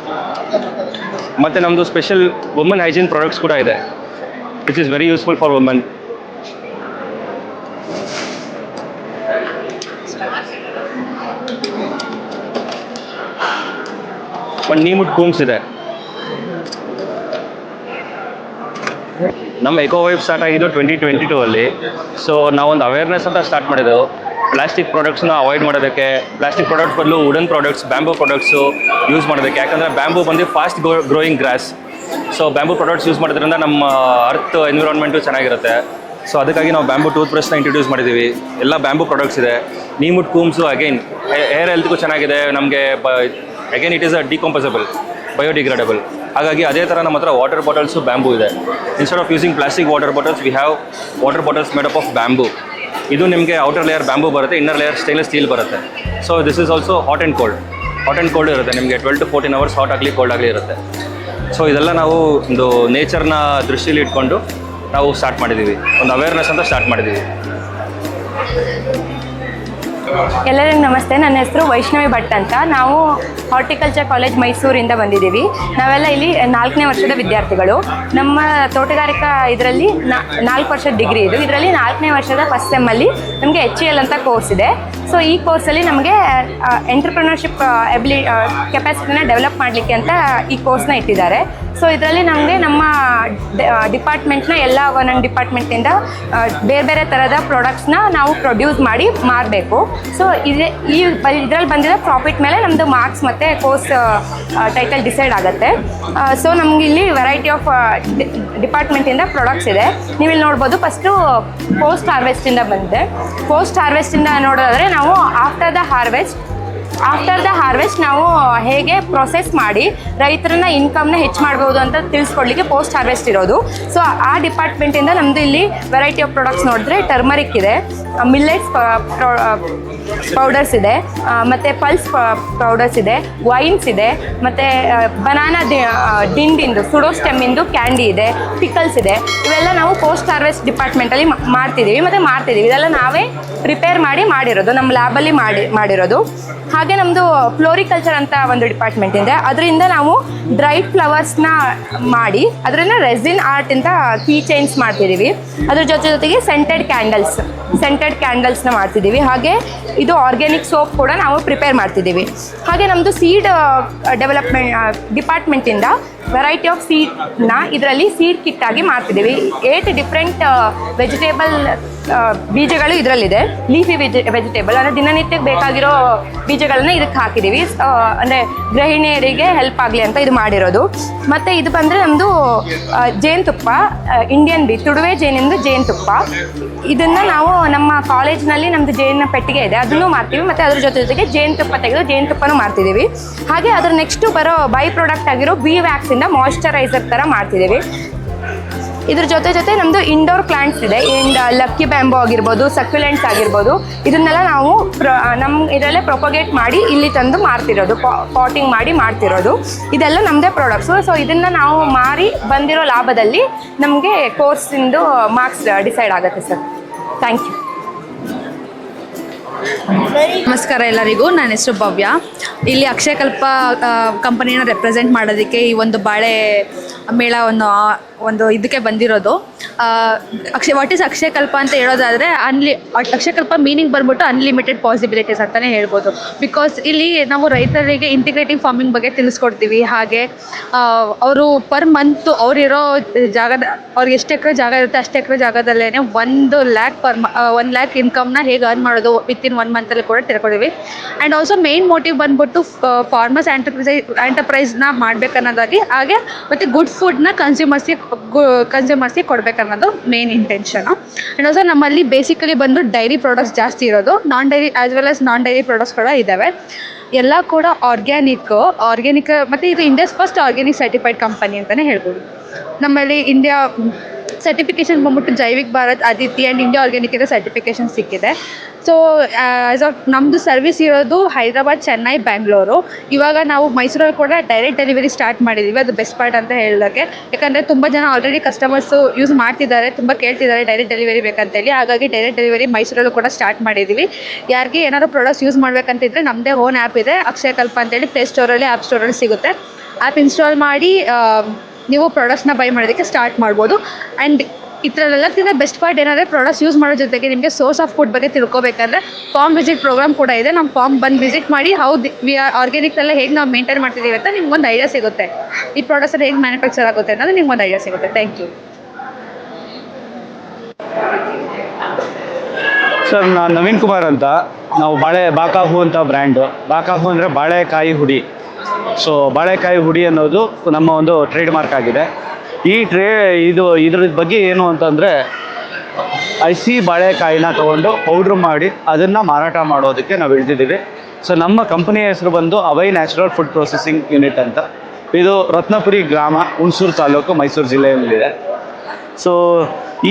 ಮತ್ತು ನಮ್ಮದು ಸ್ಪೆಷಲ್ ವುಮನ್ ಹೈಜೀನ್ ಪ್ರಾಡಕ್ಟ್ಸ್ ಕೂಡ ಇದೆ, which is very useful for women. ಒಂದು ನೀಮುಡ್ ಕೂಮ್ಸ್ ಇದೆ. ನಮ್ಮ ಎಕೋ ವೈಬ್ ಸ್ಟಾರ್ಟ್ ಆಗಿದ್ದು 2022 ಸೊ ನಾವೊಂದು ಅವೇರ್ನೆಸ್ ಅಂತ ಸ್ಟಾರ್ಟ್ ಮಾಡಿದೆವು. ಪ್ಲಾಸ್ಟಿಕ್ ಪ್ರಾಡಕ್ಟ್ಸ್ನ ಅವಾಯ್ಡ್ ಮಾಡೋದಕ್ಕೆ, ಪ್ಲಾಸ್ಟಿಕ್ ಪ್ರಾಡಕ್ಟ್ಸ್ ಬದಲು wooden products, bamboo products use ಮಾಡೋದಕ್ಕೆ. ಯಾಕಂದರೆ ಬ್ಯಾಂಬೂ ಬಂದು fast growing grass. So bamboo products use ಮಾಡೋದ್ರಿಂದ ನಮ್ಮ ಅರ್ತ್ ಎನ್ವಿರಾನ್ಮೆಂಟು ಚೆನ್ನಾಗಿರುತ್ತೆ. ಸೊ ಅದಕ್ಕಾಗಿ ನಾವು ಬ್ಯಾಂಬೂ ಟೂತ್ ಬ್ರಷ್ನ ಇಂಟ್ರೊಡ್ಯೂಸ್ ಮಾಡಿದ್ದೀವಿ. ಎಲ್ಲ ಬ್ಯಾಂಬೂ ಪ್ರಾಡಕ್ಟ್ಸ್ ಇದೆ. ನೀಮುಡ್ ಕೂಮ್ಸು ಅಗೈನ್ ಹೇರ್ ಹೆಲ್ತ್ಗೂ ಚೆನ್ನಾಗಿದೆ ನಮಗೆ. Again it is a decomposable, biodegradable. ಹಾಗಾಗಿ ಅದೇ ಥರ ನಮ್ಮ ಹತ್ರ ವಾಟರ್ ಬಾಟಲ್ಸು ಬ್ಯಾಂಬೂ ಇದೆ. Instead of using plastic water bottles we have water bottles made up of bamboo. ಇದು ನಿಮಗೆ ಔಟರ್ ಲೇಯರ್ ಬ್ಯಾಂಬೂ ಬರುತ್ತೆ, ಇನ್ನರ್ ಲೇಯರ್ ಸ್ಟೈನ್ಲೆಸ್ ಸ್ಟೀಲ್ ಬರುತ್ತೆ. So this is also hot and cold ಇರುತ್ತೆ. ನಿಮಗೆ 12 to 14 hours hot ಆಗಲಿ cold ಆಗಲಿ ಇರುತ್ತೆ. So ಇದೆಲ್ಲ ನಾವು ಒಂದು ನೇಚರ್ನ ದೃಷ್ಟಿಲಿ ಇಟ್ಕೊಂಡು ನಾವು ಸ್ಟಾರ್ಟ್ ಮಾಡಿದ್ದೀವಿ, ಒಂದು ಅವೇರ್ನೆಸ್ ಅಂತ ಸ್ಟಾರ್ಟ್ ಮಾಡಿದ್ದೀವಿ. ಎಲ್ಲರಿಗೂ ನಮಸ್ತೆ. ನನ್ನ ಹೆಸರು ವೈಷ್ಣವಿ ಭಟ್ ಅಂತ. ನಾವು ಹಾರ್ಟಿಕಲ್ಚರ್ ಕಾಲೇಜ್ ಮೈಸೂರಿಂದ ಬಂದಿದ್ದೀವಿ. ನಾವೆಲ್ಲ ಇಲ್ಲಿ 4ನೇ ವರ್ಷದ ವಿದ್ಯಾರ್ಥಿಗಳು. ನಮ್ಮ ತೋಟಗಾರಿಕಾ ಇದರಲ್ಲಿ 4 ವರ್ಷದ ಡಿಗ್ರಿ ಇದು. ಇದರಲ್ಲಿ 4ನೇ ವರ್ಷದ ಫಸ್ಟ್ ಸೆಮ್ಮಲ್ಲಿ ನಮಗೆ HEL ಅಂತ ಕೋರ್ಸ್ ಇದೆ. ಸೊ ಈ ಕೋರ್ಸಲ್ಲಿ ನಮಗೆ ಎಂಟರ್ಪ್ರಿನರ್ಶಿಪ್ ಕೆಪಾಸಿಟಿನ ಡೆವಲಪ್ ಮಾಡಲಿಕ್ಕೆ ಅಂತ ಈ ಕೋರ್ಸ್ನ ಇಟ್ಟಿದ್ದಾರೆ. ಸೊ ಇದರಲ್ಲಿ ನಮಗೆ ನಮ್ಮ ಡಿಪಾರ್ಟ್ಮೆಂಟ್ನ ಎಲ್ಲ ಒಂದೊಂದು ಡಿಪಾರ್ಟ್ಮೆಂಟಿಂದ ಬೇರೆ ಬೇರೆ ಥರದ ಪ್ರಾಡಕ್ಟ್ಸ್ನ ನಾವು ಪ್ರೊಡ್ಯೂಸ್ ಮಾಡಿ ಮಾರಬೇಕು. ಸೊ ಇದರಲ್ಲಿ ಬಂದಿರೋ ಪ್ರಾಫಿಟ್ ಮೇಲೆ ನಮ್ಮದು ಮಾರ್ಕ್ಸ್ ಮತ್ತು ಕೋರ್ಸ್ ಟೈಟಲ್ ಡಿಸೈಡ್ ಆಗುತ್ತೆ. ಸೊ ನಮ್ಗೆ ಇಲ್ಲಿ ವೆರೈಟಿ ಆಫ್ ಡಿಪಾರ್ಟ್ಮೆಂಟಿಂದ ಪ್ರಾಡಕ್ಟ್ಸ್ ಇದೆ. ನೀವು ಇಲ್ಲಿ ನೋಡ್ಬೋದು. ಫಸ್ಟು ಪೋಸ್ಟ್ ಹಾರ್ವೆಸ್ಟಿಂದ ಬಂದಿದೆ. ಪೋಸ್ಟ್ ಹಾರ್ವೆಸ್ಟಿಂದ ನೋಡೋದಾದರೆ ನಾವು ಆಫ್ಟರ್ ದ ಹಾರ್ವೆಸ್ಟ್ ನಾವು ಹೇಗೆ ಪ್ರೊಸೆಸ್ ಮಾಡಿ ರೈತರನ್ನ ಇನ್ಕಮ್ನ ಹೆಚ್ಚು ಮಾಡ್ಬೋದು ಅಂತ ತಿಳಿಸ್ಕೊಡ್ಲಿಕ್ಕೆ ಪೋಸ್ಟ್ ಹಾರ್ವೆಸ್ಟ್ ಇರೋದು. ಸೊ ಆ ಡಿಪಾರ್ಟ್ಮೆಂಟಿಂದ ನಮ್ಮದು ಇಲ್ಲಿ ವೆರೈಟಿ ಆಫ್ ಪ್ರಾಡಕ್ಟ್ಸ್ ನೋಡಿದ್ರೆ ಟರ್ಮರಿಕ್ ಇದೆ, ಮಿಲ್ಲೆಟ್ಸ್ ಪೌಡರ್ಸ್ ಇದೆ, ಮತ್ತು ಪಲ್ಸ್ ಪೌಡರ್ಸ್ ಇದೆ, ವೈನ್ಸ್ ಇದೆ, ಮತ್ತು ಬನಾನಾ ದಿಂಡಿಂದು ಸುಡೋ ಸ್ಟೆಮ್ಮಿಂದು ಕ್ಯಾಂಡಿ ಇದೆ, ಪಿಕಲ್ಸ್ ಇದೆ. ಇವೆಲ್ಲ ನಾವು ಪೋಸ್ಟ್ ಹಾರ್ವೆಸ್ಟ್ ಡಿಪಾರ್ಟ್ಮೆಂಟಲ್ಲಿ ಮಾಡ್ತಿದ್ದೀವಿ. ಇದೆಲ್ಲ ನಾವೇ ಪ್ರಿಪೇರ್ ಮಾಡಿರೋದು, ನಮ್ಮ ಲ್ಯಾಬಲ್ಲಿ ಮಾಡಿರೋದು. ಹಾಗೆ ನಮ್ಮದು ಫ್ಲೋರಿಕಲ್ಚರ್ ಅಂತ ಒಂದು ಡಿಪಾರ್ಟ್ಮೆಂಟ್ ಇದೆ. ಅದರಿಂದ ನಾವು ಡ್ರೈಡ್ ಫ್ಲವರ್ಸ್ನ ಮಾಡಿ ಅದರಿಂದ ರೆಸಿನ್ ಆರ್ಟ್ ಅಂತ ಕೀ ಚೈನ್ಸ್ ಮಾಡ್ತಿದ್ದೀವಿ. ಅದ್ರ ಜೊತೆಗೆ ಸೆಂಟೆಡ್ ಕ್ಯಾಂಡಲ್ಸ್ನ ಮಾಡ್ತಿದ್ದೀವಿ. ಹಾಗೆ ಇದು ಆರ್ಗ್ಯಾನಿಕ್ ಸೋಪ್ ಕೂಡ ನಾವು ಪ್ರಿಪೇರ್ ಮಾಡ್ತಿದ್ದೀವಿ. ಹಾಗೆ ನಮ್ಮದು ಸೀಡ್ ಡೆವಲಪ್ಮೆಂಟ್ ಡಿಪಾರ್ಟ್ಮೆಂಟಿಂದ ವೆರೈಟಿ ಆಫ್ ಸೀಡ್ನ ಇದರಲ್ಲಿ ಸೀಡ್ ಕಿಟ್ ಆಗಿ ಮಾಡ್ತಿದ್ದೀವಿ. 8 ಡಿಫ್ರೆಂಟ್ ವೆಜಿಟೇಬಲ್ ಬೀಜಗಳು ಇದರಲ್ಲಿದೆ. ಲೀಫಿ ವೆಜಿಟೇಬಲ್ ಅಂದರೆ ದಿನನಿತ್ಯಕ್ಕೆ ಬೇಕಾಗಿರೋ ಬೀಜಗಳನ್ನ ಇದಕ್ಕೆ ಹಾಕಿದ್ದೀವಿ. ಅಂದರೆ ಗೃಹಿಣಿಯರಿಗೆ ಹೆಲ್ಪ್ ಆಗಲಿ ಅಂತ ಇದು ಮಾಡಿರೋದು. ಮತ್ತು ಇದು ಬಂದರೆ ನಮ್ಮದು ಜೇನುತುಪ್ಪ, ಇಂಡಿಯನ್ ತುಡುವೆ ಜೇನಿಂದು ಜೇನುತುಪ್ಪ. ಇದನ್ನು ನಾವು ನಮ್ಮ ಕಾಲೇಜ್ನಲ್ಲಿ ನಮ್ಮದು ಜೇನಿನ ಪೆಟ್ಟಿಗೆ ಇದೆ, ಅದನ್ನು ಮಾಡ್ತೀವಿ. ಮತ್ತು ಅದ್ರ ಜೊತೆಗೆ ಜೇನುತುಪ್ಪ ತೆಗೆದು ಜೇನುತುಪ್ಪನೂ ಮಾಡ್ತಿದ್ದೀವಿ. ಹಾಗೆ ಅದ್ರ ನೆಕ್ಸ್ಟು ಬರೋ ಬೈ ಪ್ರಾಡಕ್ಟ್ ಆಗಿರೋ ಬಿ ವ್ಯಾಕ್ಸಿಂದ ಮಾಯ್ಶ್ಚರೈಸರ್ ಥರ ಮಾಡ್ತಿದ್ದೀವಿ. ಇದ್ರ ಜೊತೆ ನಮ್ಮದು ಇಂಡೋರ್ ಪ್ಲಾಂಟ್ಸ್ ಇದೆ. ಲಕ್ಕಿ ಬ್ಯಾಂಬೋ ಆಗಿರ್ಬೋದು, ಸಕ್ಯುಲೆಂಟ್ಸ್ ಆಗಿರ್ಬೋದು, ಇದನ್ನೆಲ್ಲ ನಾವು ಇದರಲ್ಲೇ ಪ್ರೊಪಗೇಟ್ ಮಾಡಿ ಇಲ್ಲಿ ತಂದು ಮಾರ್ತಿರೋದು, ಪಾಟಿಂಗ್ ಮಾಡಿ ಮಾಡ್ತಿರೋದು. ಇದೆಲ್ಲ ನಮ್ಮದೇ ಪ್ರಾಡಕ್ಟ್ಸು. ಸೊ ಇದನ್ನು ನಾವು ಮಾರಿ ಬಂದಿರೋ ಲಾಭದಲ್ಲಿ ನಮಗೆ ಕೋರ್ಸಿಂದು ಮಾರ್ಕ್ಸ್ ಡಿಸೈಡ್ ಆಗುತ್ತೆ ಸರ್. Thank you. ನಮಸ್ಕಾರ ಎಲ್ಲರಿಗೂ. ನನ್ನ ಹೆಸರು ಭವ್ಯ. ಇಲ್ಲಿ ಅಕ್ಷಯಕಲ್ಪ ಕಂಪನಿನ ರೆಪ್ರೆಸೆಂಟ್ ಮಾಡೋದಕ್ಕೆ ಈ ಒಂದು ಬಾಳೆ ಮೇಳವನ್ನು ಇದಕ್ಕೆ ಬಂದಿರೋದು. ವಾಟ್ ಈಸ್ ಅಕ್ಷಯಕಲ್ಪ ಅಂತ ಹೇಳೋದಾದರೆ ಅಕ್ಷಯಕಲ್ಪ ಮೀನಿಂಗ್ ಬಂದ್ಬಿಟ್ಟು ಅನ್ಲಿಮಿಟೆಡ್ ಪಾಸಿಬಿಲಿಟೀಸ್ ಅಂತಲೇ ಹೇಳ್ಬೋದು. ಬಿಕಾಸ್ ಇಲ್ಲಿ ನಾವು ರೈತರಿಗೆ ಇಂಟಿಗ್ರೇಟಿವ್ ಫಾರ್ಮಿಂಗ್ ಬಗ್ಗೆ ತಿಳಿಸ್ಕೊಡ್ತೀವಿ. ಹಾಗೆ ಅವರು ಪರ್ ಮಂತ್ ಅವರಿರೋ ಅವ್ರಿಗೆ ಎಷ್ಟು ಎಕರೆ ಜಾಗ ಇರುತ್ತೆ ಅಷ್ಟು ಎಕರೆ ಜಾಗದಲ್ಲೇ 1 lakh ಇನ್ಕಮ್ನ ಹೇಗೆ ಅರ್ನ್ ಮಾಡೋದು ವಿತಿನ್ 1 ಮಂತಲ್ಲಿ ಕೂಡ ತಿಳ್ಕೊಳ್ತೀವಿ. ಆ್ಯಂಡ್ ಆಲ್ಸೋ ಮೇನ್ ಮೋಟಿವ್ ಬಂದ್ಬಿಟ್ಟು ಫಾರ್ಮರ್ಸ್ ಎಂಟರ್ಪ್ರೈಸ್ನ ಮಾಡಬೇಕನ್ನೋದಾಗಿ, ಹಾಗೆ ಮತ್ತು ಗುಡ್ ಫುಡ್ನ ಕನ್ಸ್ಯೂಮರ್ಸ್ಗೆ ಕೊಡಬೇಕನ್ನೋದು ಮೇನ್ ಇಂಟೆನ್ಷನು. ಆ್ಯಂಡ್ ಆಲ್ಸೋ ನಮ್ಮಲ್ಲಿ ಬೇಸಿಕಲಿ ಬಂದು ಡೈರಿ ಪ್ರಾಡಕ್ಟ್ಸ್ ಜಾಸ್ತಿ ಇರೋದು, non dairy as well as non dairy products ಕೂಡ ಇದ್ದಾವೆ. ಎಲ್ಲ ಕೂಡ ಆರ್ಗ್ಯಾನಿಕ್ ಮತ್ತು ಇದು India's first organic certified company ಅಂತಲೇ ಹೇಳ್ಬೋದು. ನಮ್ಮಲ್ಲಿ ಇಂಡಿಯಾ ಸರ್ಟಿಫಿಕೇಷನ್ ಬಂದ್ಬಿಟ್ಟು Jaivik Bharat, Aditi and India organic ಇಂದ ಸರ್ಟಿಫಿಕೇಷನ್ ಸಿಕ್ಕಿದೆ. ಸೊ ಆ್ಯಸ್ ಆಫ್ ನಮ್ಮದು ಸರ್ವಿಸ್ ಇರೋದು ಹೈದ್ರಾಬಾದ್, ಚೆನ್ನೈ, ಬ್ಯಾಂಗ್ಳೂರು. ಇವಾಗ ನಾವು ಮೈಸೂರಲ್ಲಿ ಕೂಡ ಡೈರೆಕ್ಟ್ ಡೆಲಿವರಿ ಸ್ಟಾರ್ಟ್ ಮಾಡಿದ್ದೀವಿ. ಅದು ಬೆಸ್ಟ್ ಪಾರ್ಟ್ ಅಂತ ಹೇಳೋಕ್ಕೆ. ಯಾಕಂದರೆ ತುಂಬ ಜನ ಆಲ್ರೆಡಿ ಕಸ್ಟಮರ್ಸು ಯೂಸ್ ಮಾಡ್ತಿದ್ದಾರೆ, ತುಂಬ ಕೇಳ್ತಿದ್ದಾರೆ ಡೈರೆಕ್ಟ್ ಡೆಲಿವರಿ ಬೇಕಂತೇಳಿ. ಹಾಗಾಗಿ ಡೈರೆಕ್ಟ್ ಡೆಲಿವರಿ ಮೈಸೂರಲ್ಲೂ ಕೂಡ ಸ್ಟಾರ್ಟ್ ಮಾಡಿದ್ದೀವಿ. ಯಾರಿಗೆ ಏನಾದರೂ ಪ್ರಾಡಕ್ಟ್ಸ್ ಯೂಸ್ ಮಾಡಬೇಕಂತಿದ್ರೆ ನಮ್ಮದೇ ಓನ್ ಆ್ಯಪ್ ಇದೆ, ಅಕ್ಷಯಕಲ್ಪ ಅಂತೇಳಿ. ಪ್ಲೇಸ್ಟೋರಲ್ಲಿ, ಆ್ಯಪ್ ಸ್ಟೋರಲ್ಲಿ ಸಿಗುತ್ತೆ. ಆ್ಯಪ್ ಇನ್ಸ್ಟಾಲ್ ಮಾಡಿ ನೀವು ಪ್ರಾಡಕ್ಟ್ಸ್ನ ಬೈ ಮಾಡೋದಕ್ಕೆ ಸ್ಟಾರ್ಟ್ ಮಾಡ್ಬೋದು. ಆ್ಯಂಡ್ ಇದರಲ್ಲೆಲ್ಲಕ್ಕಿಂತ ಬೆಸ್ಟ್ ಪಾರ್ಟ್ ಏನಂದರೆ ಪ್ರಾಡಕ್ಟ್ಸ್ ಯೂಸ್ ಮಾಡೋ ಜೊತೆಗೆ ನಿಮಗೆ ಸೋರ್ಸ್ ಆಫ್ ಫುಡ್ ಬಗ್ಗೆ ತಿಳ್ಕೊಬೇಕಂದ್ರೆ ಫಾರ್ಮ್ ವಿಸಿಟ್ ಪ್ರೋಗ್ರಾಮ್ ಕೂಡ ಇದೆ. ನಮ್ಮ ಫಾರ್ಮ್ ಬಂದು ವಿಸಿಟ್ ಮಾಡಿ ಆರ್ಗ್ಯಾನಿಕ್ನೆಲ್ಲ ಹೇಗೆ ನಾವು ಮೇಂಟೈನ್ ಮಾಡ್ತಿದ್ದೀವಿ ಅಂತ ನಿಮ್ಗೊಂದು ಐಡಿಯಾ ಸಿಗುತ್ತೆ. ಈ ಪ್ರಾಡಕ್ಟ್ಸ್ ಹೇಗೆ ಮ್ಯಾನುಫ್ಯಾಕ್ಚರ್ ಆಗುತ್ತೆ ಅನ್ನೋದು ನಿಮ್ಗೊಂದು ಐಡಿಯಾ ಸಿಗುತ್ತೆ. Thank you. ಸರ್, ನಾನು ನವೀನ್ ಕುಮಾರ್ ಅಂತ. ನಾವು ಬಾಕಾಹು ಅಂತ ಬ್ರ್ಯಾಂಡು. ಬಾಕಾಹು ಅಂದರೆ ಬಾಳೆಕಾಯಿ ಹುಡಿ. ಸೊ ಬಾಳೆಕಾಯಿ ಹುಡಿ ಅನ್ನೋದು ನಮ್ಮ ಒಂದು ಟ್ರೇಡ್ ಮಾರ್ಕ್ ಆಗಿದೆ. ಇದ್ರ ಬಗ್ಗೆ ಏನು ಅಂತಂದರೆ, ಹಸಿ ಬಾಳೆಕಾಯಿನ ತೊಗೊಂಡು ಪೌಡ್ರ್ ಮಾಡಿ ಅದನ್ನು ಮಾರಾಟ ಮಾಡೋದಕ್ಕೆ ನಾವು ಇಳಿದಿದ್ದೀವಿ. ಸೊ ನಮ್ಮ ಕಂಪನಿಯ ಹೆಸರು ಬಂದು away natural food processing unit ಅಂತ. ಇದು ರತ್ನಪುರಿ ಗ್ರಾಮ, ಹುಣಸೂರು ತಾಲೂಕು, ಮೈಸೂರು ಜಿಲ್ಲೆಯಲ್ಲಿದೆ. ಸೊ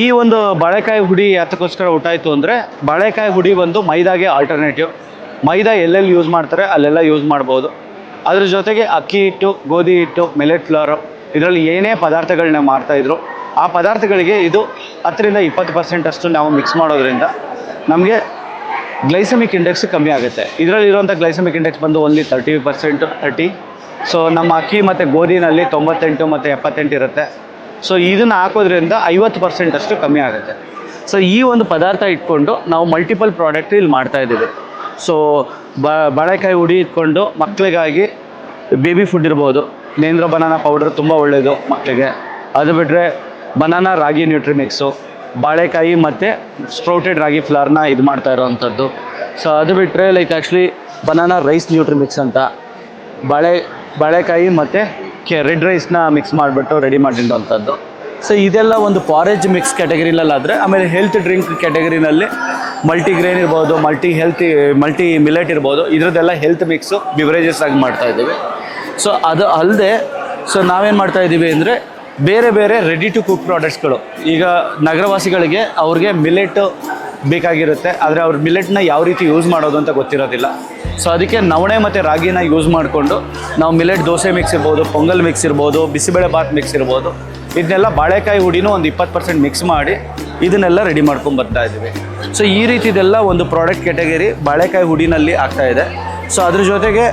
ಈ ಒಂದು ಬಾಳೆಕಾಯಿ ಹುಡಿ ಯಾತಕ್ಕೋಸ್ಕರ ಹುಟ್ಟಾಯಿತು ಅಂದರೆ, ಬಾಳೆಕಾಯಿ ಹುಡಿ ಬಂದು ಮೈದಾಗೆ ಆಲ್ಟರ್ನೇಟಿವ್. ಮೈದಾ ಎಲ್ಲೆಲ್ಲಿ ಯೂಸ್ ಮಾಡ್ತಾರೆ ಅಲ್ಲೆಲ್ಲ ಯೂಸ್ ಮಾಡ್ಬೋದು. ಅದ್ರ ಜೊತೆಗೆ ಅಕ್ಕಿ ಹಿಟ್ಟು, ಗೋಧಿ ಹಿಟ್ಟು, ಮಿಲೆಟ್ ಫ್ಲೋರು, ಇದರಲ್ಲಿ ಏನೇ ಪದಾರ್ಥಗಳನ್ನ ಮಾಡ್ತಾಯಿದ್ರು ಆ ಪದಾರ್ಥಗಳಿಗೆ ಇದು 10-20% ಅಷ್ಟು ನಾವು ಮಿಕ್ಸ್ ಮಾಡೋದ್ರಿಂದ ನಮಗೆ ಗ್ಲೈಸಮಿಕ್ ಇಂಡೆಕ್ಸ್ ಕಮ್ಮಿ ಆಗುತ್ತೆ. ಇದರಲ್ಲಿರುವಂಥ ಗ್ಲೈಸಮಿಕ್ ಇಂಡೆಕ್ಸ್ ಬಂದು ಓನ್ಲಿ 30%. ಸೊ ನಮ್ಮ ಅಕ್ಕಿ ಮತ್ತು ಗೋಧಿನಲ್ಲಿ 98 ಮತ್ತು 78 ಇರುತ್ತೆ. ಸೊ ಇದನ್ನು ಹಾಕೋದ್ರಿಂದ 50% ಅಷ್ಟು ಕಮ್ಮಿ ಆಗುತ್ತೆ. ಸೊ ಈ ಒಂದು ಪದಾರ್ಥ ಇಟ್ಕೊಂಡು ನಾವು ಮಲ್ಟಿಪಲ್ ಪ್ರಾಡಕ್ಟ್ ಇಲ್ಲಿ ಮಾಡ್ತಾಯಿದ್ದೀವಿ. ಸೊ ಬಾಳೆಕಾಯಿ ಹುಡಿ ಇಟ್ಕೊಂಡು ಮಕ್ಕಳಿಗಾಗಿ ಬೇಬಿ ಫುಡ್ ಇರ್ಬೋದು. ನೇಂದ್ರ ಬನಾನಾ ಪೌಡರ್ ತುಂಬ ಒಳ್ಳೆಯದು ಮಕ್ಕಳಿಗೆ. ಅದು ಬಿಟ್ಟರೆ ಬನಾನಾ ರಾಗಿ ನ್ಯೂಟ್ರಿ ಮಿಕ್ಸು, ಬಾಳೆಕಾಯಿ ಮತ್ತು ಸ್ಪ್ರೌಟೆಡ್ ರಾಗಿ ಫ್ಲವರ್ನ ಇದು ಮಾಡ್ತಾ ಇರೋವಂಥದ್ದು. ಸೊ ಅದು ಬಿಟ್ಟರೆ like actually banana rice nutri mix ಅಂತ ಬಾಳೆಕಾಯಿ ಮತ್ತು ರೆಡ್ ರೈಸ್ನ ಮಿಕ್ಸ್ ಮಾಡಿಬಿಟ್ಟು ರೆಡಿ ಮಾಡಿರೋವಂಥದ್ದು. ಸೊ ಇದೆಲ್ಲ ಒಂದು ಪಾರೇಜ್ ಮಿಕ್ಸ್ ಕ್ಯಾಟಗರಿನಲ್ಲಾದರೆ, ಆಮೇಲೆ ಹೆಲ್ತ್ ಡ್ರಿಂಕ್ ಕ್ಯಾಟಗರಿನಲ್ಲಿ ಮಲ್ಟಿಗ್ರೇನ್ ಇರ್ಬೋದು, ಮಲ್ಟಿ ಮಿಲೆಟ್ ಇರ್ಬೋದು. ಇದರದ್ದೆಲ್ಲ ಹೆಲ್ತ್ ಮಿಕ್ಸು ಬಿವರೇಜಸ್ ಆಗಿ ಮಾಡ್ತಾಯಿದ್ದೀವಿ. ಸೊ ಅದು ಅಲ್ಲದೆ ಸೊ ನಾವೇನು ಮಾಡ್ತಾಯಿದ್ದೀವಿ ಅಂದರೆ ಬೇರೆ ಬೇರೆ ರೆಡಿ ಟು ಕುಕ್ ಪ್ರಾಡಕ್ಟ್ಸ್ಗಳು. ಈಗ ನಗರವಾಸಿಗಳಿಗೆ ಅವ್ರಿಗೆ ಮಿಲೆಟ್ ಬೇಕಾಗಿರುತ್ತೆ, ಆದರೆ ಅವ್ರ ಮಿಲೆಟ್ನ ಯಾವ ರೀತಿ ಯೂಸ್ ಮಾಡೋದು ಅಂತ ಗೊತ್ತಿರೋದಿಲ್ಲ. ಸೊ ಅದಕ್ಕೆ ನವಣೆ ಮತ್ತು ರಾಗಿನ ಯೂಸ್ ಮಾಡಿಕೊಂಡು ನಾವು ಮಿಲೆಟ್ ದೋಸೆ ಮಿಕ್ಸ್ ಇರ್ಬೋದು, ಪೊಂಗಲ್ ಮಿಕ್ಸ್ ಇರ್ಬೋದು, ಬಿಸಿಬೇಳೆ ಬಾತ್ ಮಿಕ್ಸ್ ಇರ್ಬೋದು, ಇದನ್ನೆಲ್ಲ ಬಾಳೆಕಾಯಿ ಹುಡಿನೂ ಒಂದು 20% ಮಿಕ್ಸ್ ಮಾಡಿ ಇದನ್ನೆಲ್ಲ ರೆಡಿ ಮಾಡ್ಕೊಂಡು ಬರ್ತಾ ಇದ್ದೀವಿ. ಸೊ ಈ ರೀತಿದೆಲ್ಲ ಒಂದು ಪ್ರಾಡಕ್ಟ್ ಕ್ಯಾಟಗರಿ ಬಾಳೆಕಾಯಿ ಹುಡಿನಲ್ಲಿ ಆಗ್ತಾಯಿದೆ. ಸೊ ಅದ್ರ ಜೊತೆಗೆ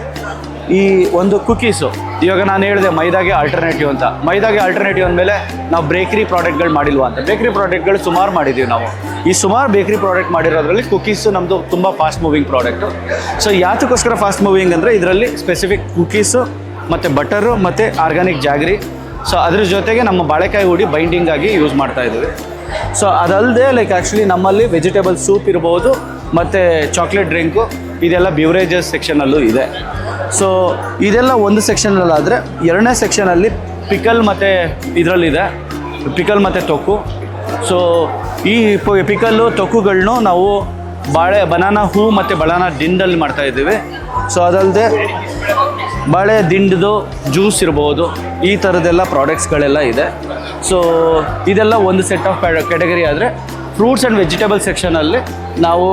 ಈ ಒಂದು ಕುಕೀಸು, ಇವಾಗ ನಾನು ಹೇಳಿದೆ ಮೈದಾಗೆ ಆಲ್ಟರ್ನೇಟಿವ್ ಅಂತ. ಮೈದಾಗೆ ಆಲ್ಟರ್ನೇಟಿವ್ ಅಂದಮೇಲೆ ನಾವು ಬೇಕ್ರಿ ಪ್ರಾಡಕ್ಟ್ಗಳು ಮಾಡಿಲ್ವಾ ಅಂತ. ಬೇಕ್ರಿ ಪ್ರಾಡಕ್ಟ್ಗಳು ಸುಮಾರು ಮಾಡಿದ್ದೀವಿ ನಾವು. ಈ ಸುಮಾರು ಬೇಕ್ರಿ ಪ್ರಾಡಕ್ಟ್ ಮಾಡಿರೋದ್ರಲ್ಲಿ ಕುಕೀಸು ನಮ್ಮದು ತುಂಬ ಫಾಸ್ಟ್ ಮೂವಿಂಗ್ ಪ್ರಾಡಕ್ಟು. ಸೊ ಯಾತಕ್ಕೋಸ್ಕರ ಫಾಸ್ಟ್ ಮೂವಿಂಗ್ ಅಂದರೆ ಇದರಲ್ಲಿ ಸ್ಪೆಸಿಫಿಕ್ ಕುಕೀಸು ಮತ್ತು ಬಟರು ಮತ್ತು ಆರ್ಗ್ಯಾನಿಕ್ ಜಾಗ್ರಿ. ಸೊ ಅದ್ರ ಜೊತೆಗೆ ನಮ್ಮ ಬಾಳೆಕಾಯಿ ಹುಡಿ ಬೈಂಡಿಂಗ್ ಆಗಿ ಯೂಸ್ ಮಾಡ್ತಾ ಇದ್ದೀವಿ. ಸೊ ಅದಲ್ಲದೆ ಲೈಕ್ ಆ್ಯಕ್ಚುಲಿ ನಮ್ಮಲ್ಲಿ ವೆಜಿಟೇಬಲ್ ಸೂಪ್ ಇರ್ಬೋದು ಮತ್ತು ಚಾಕ್ಲೇಟ್ ಡ್ರಿಂಕು, ಇದೆಲ್ಲ ಬ್ಯೂರೇಜಸ್ ಸೆಕ್ಷನಲ್ಲೂ ಇದೆ. ಸೊ ಇದೆಲ್ಲ ಒಂದು ಸೆಕ್ಷನಲ್ಲಾದರೆ, ಎರಡನೇ ಸೆಕ್ಷನಲ್ಲಿ ಪಿಕಲ್ ಮತ್ತು ಇದರಲ್ಲಿದೆ ಪಿಕಲ್ ಮತ್ತು ತೊಕ್ಕು. ಸೊ ಈ ಪಿಕಲ್ಲು ತೊಕ್ಕುಗಳನ್ನೂ ನಾವು ಬನಾನಾ ಹೂ ಮತ್ತು ಬನಾನಾ ದಿಂಡಲ್ಲಿ ಮಾಡ್ತಾಯಿದ್ದೀವಿ. ಸೊ ಅದಲ್ಲದೆ ಬಾಳೆ ದಿಂಡದು ಜ್ಯೂಸ್ ಇರ್ಬೋದು, ಈ ಥರದ್ದೆಲ್ಲ ಪ್ರಾಡಕ್ಟ್ಸ್ಗಳೆಲ್ಲ ಇದೆ. ಸೊ ಇದೆಲ್ಲ ಒಂದು ಸೆಟ್ ಆಫ್ ಕ್ಯಾಟಗರಿ. ಆದರೆ ಫ್ರೂಟ್ಸ್ ಆ್ಯಂಡ್ ವೆಜಿಟೇಬಲ್ ಸೆಕ್ಷನಲ್ಲಿ ನಾವು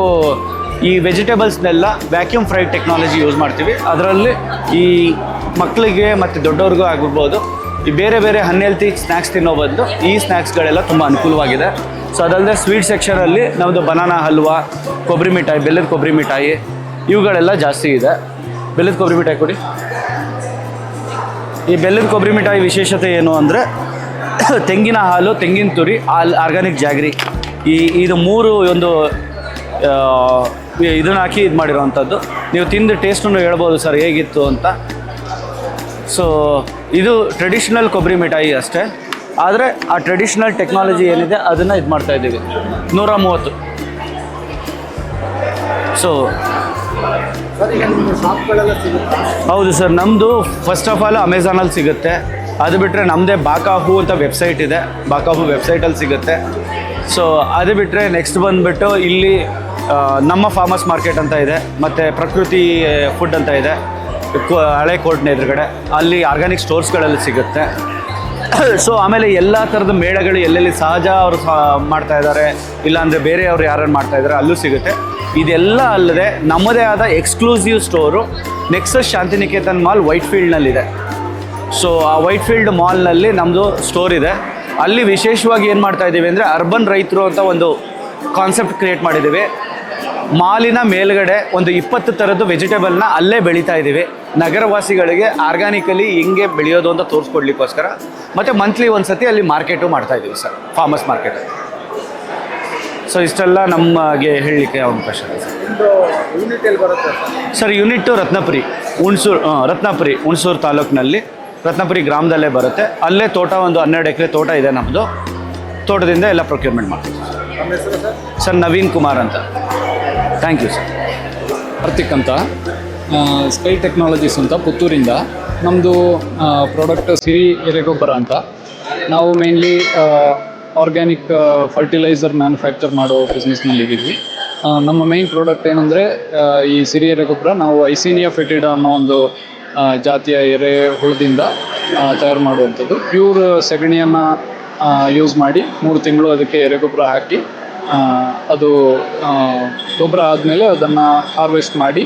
ಈ ವೆಜಿಟೇಬಲ್ಸ್ನೆಲ್ಲ ವ್ಯಾಕ್ಯೂಮ್ ಫ್ರೈಡ್ ಟೆಕ್ನಾಲಜಿ ಯೂಸ್ ಮಾಡ್ತೀವಿ. ಅದರಲ್ಲಿ ಈ ಮಕ್ಕಳಿಗೆ ಮತ್ತು ದೊಡ್ಡವ್ರಿಗೂ ಆಗಿರ್ಬೋದು ಈ ಬೇರೆ ಬೇರೆ ಅನ್ಹೆಲ್ತಿ ಸ್ನ್ಯಾಕ್ಸ್ ತಿನ್ನೋ ಬದಲು ಈ ಸ್ನ್ಯಾಕ್ಸ್ಗಳೆಲ್ಲ ತುಂಬ ಅನುಕೂಲವಾಗಿದೆ. ಸೊ ಅದಲ್ಲದೆ ಸ್ವೀಟ್ ಸೆಕ್ಷನಲ್ಲಿ ನಮ್ಮದು ಬನಾನಾ ಹಲ್ವಾ, ಕೊಬ್ಬರಿ ಮಿಠಾಯಿ, ಬೆಲ್ಲದ ಕೊಬ್ಬರಿ ಮಿಠಾಯಿ ಇವುಗಳೆಲ್ಲ ಜಾಸ್ತಿ ಇದೆ. ಬೆಲ್ಲದ ಕೊಬ್ಬರಿ ಮಿಠಾಯಿ ಕೊಡಿ. ಈ ಬೆಲ್ಲದ ಕೊಬ್ಬರಿ ಮಿಠಾಯಿ ವಿಶೇಷತೆ ಏನು ಅಂದರೆ ತೆಂಗಿನ ಹಾಲು, ತೆಂಗಿನ ತುರಿ, ಆರ್ಗ್ಯಾನಿಕ್ ಜಾಗ್ರಿ, ಇದು ಮೂರು ಒಂದು ಇದನ್ನು ಹಾಕಿ ಇದು ಮಾಡಿರೋವಂಥದ್ದು. ನೀವು ತಿಂದು ಟೇಸ್ಟನ್ನು ಹೇಳ್ಬೋದು ಸರ್ ಹೇಗಿತ್ತು ಅಂತ. ಸೊ ಇದು ಟ್ರೆಡಿಷ್ನಲ್ ಕೊಬ್ಬರಿ ಮಿಠಾಯಿ ಅಷ್ಟೇ. ಆದರೆ ಆ ಟ್ರೆಡಿಷ್ನಲ್ ಟೆಕ್ನಾಲಜಿ ಏನಿದೆ ಅದನ್ನು ಇದು ಮಾಡ್ತಾಯಿದ್ದೀವಿ. 130. ಸೊ ಹೌದು ಸರ್, ನಮ್ಮದು ಫಸ್ಟ್ ಆಫ್ ಆಲ್ ಅಮೆಝಾನಲ್ಲಿ ಸಿಗುತ್ತೆ. ಅದು ಬಿಟ್ಟರೆ ನಮ್ಮದೇ ಬಾಕಾಹು ಅಂತ ವೆಬ್ಸೈಟ್ ಇದೆ, ಬಾಕಾಹು ವೆಬ್ಸೈಟಲ್ಲಿ ಸಿಗುತ್ತೆ. ಸೊ ಅದು ಬಿಟ್ಟರೆ ನೆಕ್ಸ್ಟ್ ಬಂದುಬಿಟ್ಟು ಇಲ್ಲಿ ನಮ್ಮ ಫಾರ್ಮರ್ಸ್ ಮಾರ್ಕೆಟ್ ಅಂತ ಇದೆ, ಮತ್ತು ಪ್ರಕೃತಿ ಫುಡ್ ಅಂತ ಇದೆ ಹಳೆ ಕೋರ್ಟ್ನ ಎದುರುಗಡೆ, ಅಲ್ಲಿ ಆರ್ಗ್ಯಾನಿಕ್ ಸ್ಟೋರ್ಸ್ಗಳಲ್ಲಿ ಸಿಗುತ್ತೆ. ಸೊ ಆಮೇಲೆ ಎಲ್ಲ ಥರದ ಮೇಳಗಳು ಎಲ್ಲೆಲ್ಲಿ ಸಹಜ ಅವರು ಮಾಡ್ತಾ ಇದ್ದಾರೆ, ಇಲ್ಲಾಂದರೆ ಬೇರೆಯವರು ಯಾರು ಮಾಡ್ತಾ ಇದ್ದಾರೆ ಅಲ್ಲೂ ಸಿಗುತ್ತೆ. ಇದೆಲ್ಲ ಅಲ್ಲದೆ ನಮ್ಮದೇ ಆದ exclusive store Nexus Shantiniketan mall ವೈಟ್ಫೀಲ್ಡ್ನಲ್ಲಿದೆ. ಸೊ ಆ ವೈಟ್ಫೀಲ್ಡ್ ಮಾಲ್ನಲ್ಲಿ ನಮ್ಮದು ಸ್ಟೋರ್ ಇದೆ. ಅಲ್ಲಿ ವಿಶೇಷವಾಗಿ ಏನು ಮಾಡ್ತಾ ಇದ್ದೀವಿ ಅಂದರೆ ಅರ್ಬನ್ ರೈತರು ಅಂತ ಒಂದು ಕಾನ್ಸೆಪ್ಟ್ ಕ್ರಿಯೇಟ್ ಮಾಡಿದ್ದೀವಿ. ಮಾಲಿನ ಮೇಲ್ಗಡೆ ಒಂದು 20 ಥರದ್ದು ವೆಜಿಟೇಬಲ್ನ ಅಲ್ಲೇ ಬೆಳೀತಾ ಇದ್ದೀವಿ. ನಗರವಾಸಿಗಳಿಗೆ ಆರ್ಗ್ಯಾನಿಕಲಿ ಹೆಂಗೆ ಬೆಳೆಯೋದು ಅಂತ ತೋರಿಸ್ಕೊಡ್ಲಿಕ್ಕೋಸ್ಕರ. ಮತ್ತು ಮಂತ್ಲಿ ಒಂದು ಸತಿ ಅಲ್ಲಿ ಮಾರ್ಕೆಟು ಮಾಡ್ತಾಯಿದ್ದೀವಿ ಸರ್, ಫಾರ್ಮರ್ಸ್ ಮಾರ್ಕೆಟ್. ಸೊ ಇಷ್ಟೆಲ್ಲ ನಮಗೆ ಹೇಳಲಿಕ್ಕೆ ಅವಕಾಶ ಇದೆ ಸರ್. ಯೂನಿಟ್ಟು ರತ್ನಪುರಿ, ಹುಣಸೂರು ತಾಲೂಕಿನಲ್ಲಿ ರತ್ನಪುರಿ ಗ್ರಾಮದಲ್ಲೇ ಬರುತ್ತೆ. ಅಲ್ಲೇ ತೋಟ ಒಂದು 12 ಎಕರೆ ತೋಟ ಇದೆ ನಮ್ಮದು. ತೋಟದಿಂದ ಎಲ್ಲ ಪ್ರೊಕ್ಯೂರ್ಮೆಂಟ್ ಮಾಡ್ತೀವಿ ಸರ್. ನವೀನ್ ಕುಮಾರ್ ಅಂತ. Thank you sir. ಕಾರ್ತಿಕ್ ಅಂತ, ಸ್ಕೈ ಟೆಕ್ನಾಲಜೀಸ್ ಅಂತ ಪುತ್ತೂರಿಂದ. ನಮ್ಮದು ಪ್ರಾಡಕ್ಟ್ ಸಿರಿ ಎರೆಗೊಬ್ಬರ ಅಂತ. ನಾವು ಮೇನ್ಲಿ ಆರ್ಗ್ಯಾನಿಕ್ ಫರ್ಟಿಲೈಸರ್ ಮ್ಯಾನುಫ್ಯಾಕ್ಚರ್ ಮಾಡೋ ಬಿಸ್ನೆಸ್ನಲ್ಲಿದ್ದೀವಿ. ನಮ್ಮ ಮೇಯ್ನ್ ಪ್ರಾಡಕ್ಟ್ ಏನಂದರೆ ಈ ಸಿರಿ ಎರೆಗೊಬ್ಬರ ನಾವು ಐಸೀನಿಯಾ ಫೆಟಿಡಾ ಅನ್ನೋ ಒಂದು ಜಾತಿಯ ಎರೆಹುಳದಿಂದ ತಯಾರು ಮಾಡುವಂಥದ್ದು. ಪ್ಯೂರ್ ಸೆಗಣಿಯನ್ನು ಯೂಸ್ ಮಾಡಿ 3 ತಿಂಗಳು ಅದಕ್ಕೆ ಎರೆಗೊಬ್ಬರ ಹಾಕಿ ಅದು ಗೊಬ್ಬರ ಆದಮೇಲೆ ಅದನ್ನು ಹಾರ್ವೆಸ್ಟ್ ಮಾಡಿ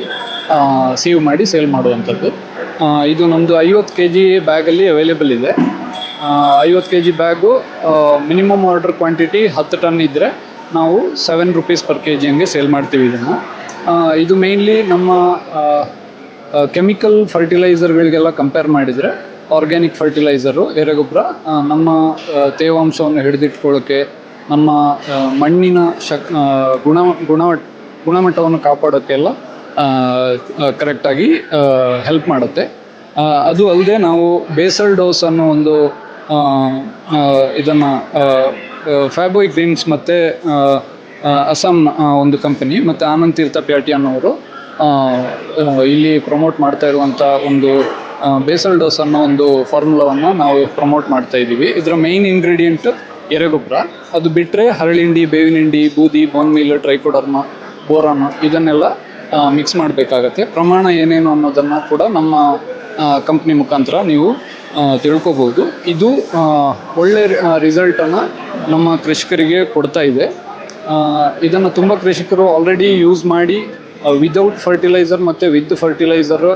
ಸೀವ್ ಮಾಡಿ ಸೇಲ್ ಮಾಡುವಂಥದ್ದು. ಇದು ನಮ್ಮದು 50 kg ಬ್ಯಾಗಲ್ಲಿ ಅವೈಲೇಬಲ್ ಇದೆ. 50 kg bag minimum order quantity 10 ton ಇದ್ದರೆ ನಾವು 7 ರೂಪೀಸ್ ಪರ್ kg ಹಂಗೆ ಸೇಲ್ ಮಾಡ್ತೀವಿ ಇದನ್ನು. ಇದು ಮೇಯ್ನ್ಲಿ ನಮ್ಮ ಕೆಮಿಕಲ್ ಫರ್ಟಿಲೈಸರ್ಗಳಿಗೆಲ್ಲ ಕಂಪೇರ್ ಮಾಡಿದರೆ ಆರ್ಗ್ಯಾನಿಕ್ ಫರ್ಟಿಲೈಸರು ಎರೆಗೊಬ್ಬರ ನಮ್ಮ ತೇವಾಂಶವನ್ನು ಹಿಡಿದಿಟ್ಕೊಳ್ಳೋಕ್ಕೆ, ನಮ್ಮ ಮಣ್ಣಿನ ಗುಣಮಟ್ಟವನ್ನು ಕಾಪಾಡೋಕ್ಕೆಲ್ಲ ಕರೆಕ್ಟಾಗಿ ಹೆಲ್ಪ್ ಮಾಡುತ್ತೆ. ಅದು ಅಲ್ಲದೆ ನಾವು ಬೇಸಲ್ ಡೋಸ್ ಅನ್ನೋ ಒಂದು ಇದನ್ನು ಫ್ಯಾಬೋಯಿಕ್ ಗ್ರೀನ್ಸ್ ಮತ್ತು ಅಸ್ಸಾಂ ಒಂದು ಕಂಪನಿ ಮತ್ತು ಆನಂದ್ ತೀರ್ಥ ಪ್ಯಾಟಿ ಅನ್ನೋರು ಇಲ್ಲಿ ಪ್ರಮೋಟ್ ಮಾಡ್ತಾ ಇರುವಂಥ ಒಂದು ಬೇಸಲ್ ಡೋಸ್ ಅನ್ನೋ ಒಂದು ಫಾರ್ಮುಲಾವನ್ನು ನಾವು ಪ್ರಮೋಟ್ ಮಾಡ್ತಾ ಇದ್ದೀವಿ. ಇದರ ಮೇಯ್ನ್ ಇಂಗ್ರೀಡಿಯೆಂಟ್ ಎರೆಗೊಬ್ಬರ. ಅದು ಬಿಟ್ಟರೆ ಹರಳಿಂಡಿ, ಬೇವಿನ ಹಿಂಡಿ, ಬೂದಿ, ಬೋನ್ ಮೀಲ್, ಟ್ರೈಕೋಡರ್ಮ, ಬೋರಾನ್ ಇದನ್ನೆಲ್ಲ ಮಿಕ್ಸ್ ಮಾಡಬೇಕಾಗತ್ತೆ. ಪ್ರಮಾಣ ಏನೇನು ಅನ್ನೋದನ್ನು ಕೂಡ ನಮ್ಮ ಕಂಪ್ನಿ ಮುಖಾಂತರ ನೀವು ತಿಳ್ಕೊಬೋದು. ಇದು ಒಳ್ಳೆ ರಿಸಲ್ಟನ್ನು ನಮ್ಮ ಕೃಷಿಕರಿಗೆ ಕೊಡ್ತಾ ಇದೆ. ಇದನ್ನು ತುಂಬ ಕೃಷಿಕರು ಆಲ್ರೆಡಿ ಯೂಸ್ ಮಾಡಿ ವಿದೌಟ್ ಫರ್ಟಿಲೈಸರ್ ಮತ್ತು ವಿತ್ ಫರ್ಟಿಲೈಸರ್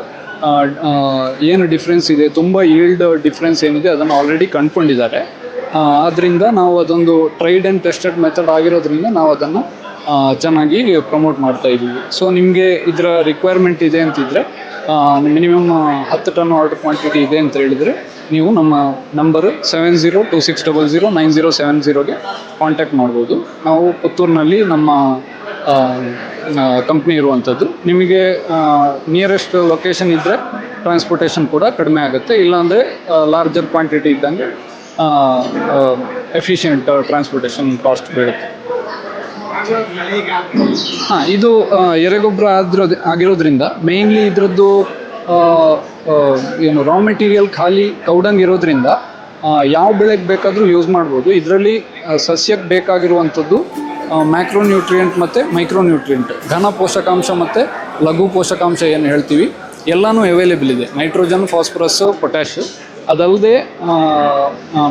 ಏನು ಡಿಫ್ರೆನ್ಸ್ ಇದೆ, ತುಂಬ ಈಲ್ಡ್ ಡಿಫ್ರೆನ್ಸ್ ಏನಿದೆ ಅದನ್ನು ಆಲ್ರೆಡಿ ಕಂಡುಕೊಂಡಿದ್ದಾರೆ. ಆದ್ದರಿಂದ ನಾವು ಅದೊಂದು ಟ್ರೈಡ್ ಆ್ಯಂಡ್ ಟೆಸ್ಟೆಡ್ ಮೆಥಡ್ ಆಗಿರೋದ್ರಿಂದ ನಾವು ಅದನ್ನು ಚೆನ್ನಾಗಿ ಪ್ರಮೋಟ್ ಮಾಡ್ತಾ ಇದ್ದೀವಿ. ಸೊ ನಿಮಗೆ ಇದರ ರಿಕ್ವೈರ್ಮೆಂಟ್ ಇದೆ ಅಂತಿದ್ರೆ, ಮಿನಿಮಮ್ 10 ಟನ್ ಆರ್ಡರ್ ಕ್ವಾಂಟಿಟಿ ಇದೆ ಅಂತ ಹೇಳಿದರೆ ನೀವು ನಮ್ಮ ನಂಬರು 7026009070ಗೆ ಕಾಂಟ್ಯಾಕ್ಟ್ ಮಾಡ್ಬೋದು. ನಾವು ಪುತ್ತೂರಿನಲ್ಲಿ ನಮ್ಮ ಕಂಪ್ನಿ ಇರುವಂಥದ್ದು. ನಿಮಗೆ ನಿಯರೆಸ್ಟ್ ಲೊಕೇಶನ್ ಇದ್ದರೆ ಟ್ರಾನ್ಸ್ಪೋರ್ಟೇಷನ್ ಕೂಡ ಕಡಿಮೆ ಆಗುತ್ತೆ. ಇಲ್ಲಾಂದರೆ ಲಾರ್ಜರ್ ಕ್ವಾಂಟಿಟಿ ಇದ್ದಂಗೆ ಎಫಿಷಿಯೆಂಟ್ ಟ್ರಾನ್ಸ್ಪೋರ್ಟೇಷನ್ ಕಾಸ್ಟ್ ಬೀಳುತ್ತೆ. ಇದು ಎರೆಗೊಬ್ಬರ ಆಗಿರೋದ್ರಿಂದ ಮೇಯ್ನ್ಲಿ ಇದರದ್ದು ಏನು ರಾ ಮೆಟೀರಿಯಲ್ ಖಾಲಿ ಕೌಡಂಗ್ ಇರೋದ್ರಿಂದ ಯಾವ ಬೆಳೆಗೆ ಬೇಕಾದರೂ ಯೂಸ್ ಮಾಡ್ಬೋದು. ಇದರಲ್ಲಿ ಸಸ್ಯಕ್ಕೆ ಬೇಕಾಗಿರುವಂಥದ್ದು ಮ್ಯಾಕ್ರೋನ್ಯೂಟ್ರಿಯೆಂಟ್ ಮತ್ತು ಮೈಕ್ರೋನ್ಯೂಟ್ರಿಯೆಂಟ್, ಘನ ಪೋಷಕಾಂಶ ಮತ್ತು ಲಘು ಪೋಷಕಾಂಶ ಏನು ಹೇಳ್ತೀವಿ ಎಲ್ಲನೂ ಅವೈಲೇಬಲ್ ಇದೆ. ನೈಟ್ರೋಜನ್, ಫಾಸ್ಫರಸ್ಸು, ಪೊಟ್ಯಾಶ್, ಅದಲ್ಲದೆ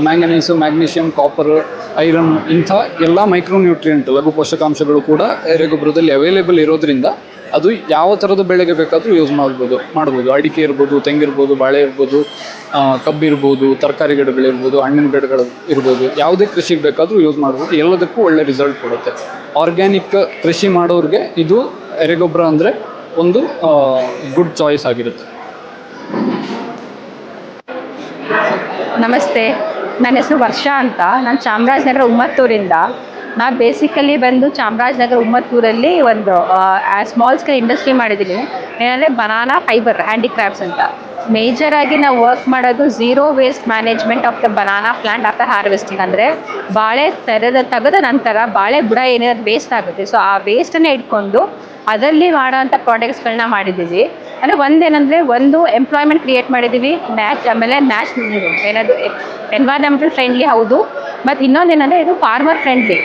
ಮ್ಯಾಂಗನೀಸು, ಮ್ಯಾಗ್ನೀಷಿಯಮ್, ಕಾಪರ್, ಐರನ್ ಇಂಥ ಎಲ್ಲ ಮೈಕ್ರೋನ್ಯೂಟ್ರಿಯೆಂಟ್ ಲಘು ಪೋಷಕಾಂಶಗಳು ಕೂಡ ಎರೆಗೊಬ್ಬರದಲ್ಲಿ ಅವೈಲೇಬಲ್ ಇರೋದ್ರಿಂದ ಅದು ಯಾವ ಥರದ ಬೆಳೆಗೆ ಬೇಕಾದರೂ ಯೂಸ್ ಮಾಡ್ಬೋದು. ಅಡಿಕೆ ಇರ್ಬೋದು, ತೆಂಗಿರ್ಬೋದು, ಬಾಳೆ ಇರ್ಬೋದು, ಕಬ್ಬಿರ್ಬೋದು, ತರಕಾರಿ ಗಿಡಗಳಿರ್ಬೋದು, ಹಣ್ಣಿನ ಗಿಡಗಳು ಇರ್ಬೋದು, ಯಾವುದೇ ಕೃಷಿಗೆ ಬೇಕಾದರೂ ಯೂಸ್ ಮಾಡ್ಬೋದು. ಎಲ್ಲದಕ್ಕೂ ಒಳ್ಳೆ ರಿಸಲ್ಟ್ ಕೊಡುತ್ತೆ. ಆರ್ಗ್ಯಾನಿಕ್ ಕೃಷಿ ಮಾಡೋರಿಗೆ ಇದು ಎರೆಗೊಬ್ಬರ ಅಂದರೆ ಒಂದು ಗುಡ್ ಚಾಯ್ಸ್ ಆಗಿರುತ್ತೆ. ನಮಸ್ತೆ, ನನ್ನ ಹೆಸರು ವರ್ಷ ಅಂತ. ನಾನು ಚಾಮರಾಜನಗರ ಉಮ್ಮತ್ತೂರಿಂದ. ನಾನು ಬೇಸಿಕಲಿ ಬಂದು ಚಾಮರಾಜನಗರ ಉಮ್ಮತ್ತೂರಲ್ಲಿ ಒಂದು ಸ್ಮಾಲ್ ಸ್ಕೇಲ್ ಇಂಡಸ್ಟ್ರಿ ಮಾಡಿದ್ದೀನಿ. ಏನಂದರೆ ಬನಾನಾ ಫೈಬರ್ ಹ್ಯಾಂಡಿಕ್ರಾಫ್ಟ್ಸ್ ಅಂತ. ಮೇಜರಾಗಿ ನಾವು ವರ್ಕ್ ಮಾಡೋದು zero waste management of the banana plant after harvesting. ಅಂದರೆ ಬಾಳೆ ತೆಗೆದ ನಂತರ ಬಾಳೆ ಬುಡ ಏನಾದ್ರು ವೇಸ್ಟ್ ಆಗುತ್ತೆ, ಸೊ ಆ ವೇಸ್ಟನ್ನೇ ಇಟ್ಕೊಂಡು ಅದರಲ್ಲಿ ಮಾಡೋವಂಥ ಪ್ರಾಡಕ್ಟ್ಸ್ಗಳನ್ನ ಮಾಡಿದ್ದೀವಿ. ಅಂದರೆ ಒಂದೇನೆಂದರೆ ಒಂದು ಎಂಪ್ಲಾಯ್ಮೆಂಟ್ ಕ್ರಿಯೇಟ್ ಮಾಡಿದ್ದೀವಿ, ಆಮೇಲೆ ಏನದು ಎನ್ವೈರನ್ಮೆಂಟಲ್ ಫ್ರೆಂಡ್ಲಿ ಹೌದು. ಮತ್ತು ಇನ್ನೊಂದೇನೆಂದರೆ ಇದು ಫಾರ್ಮರ್ ಫ್ರೆಂಡ್ಲಿ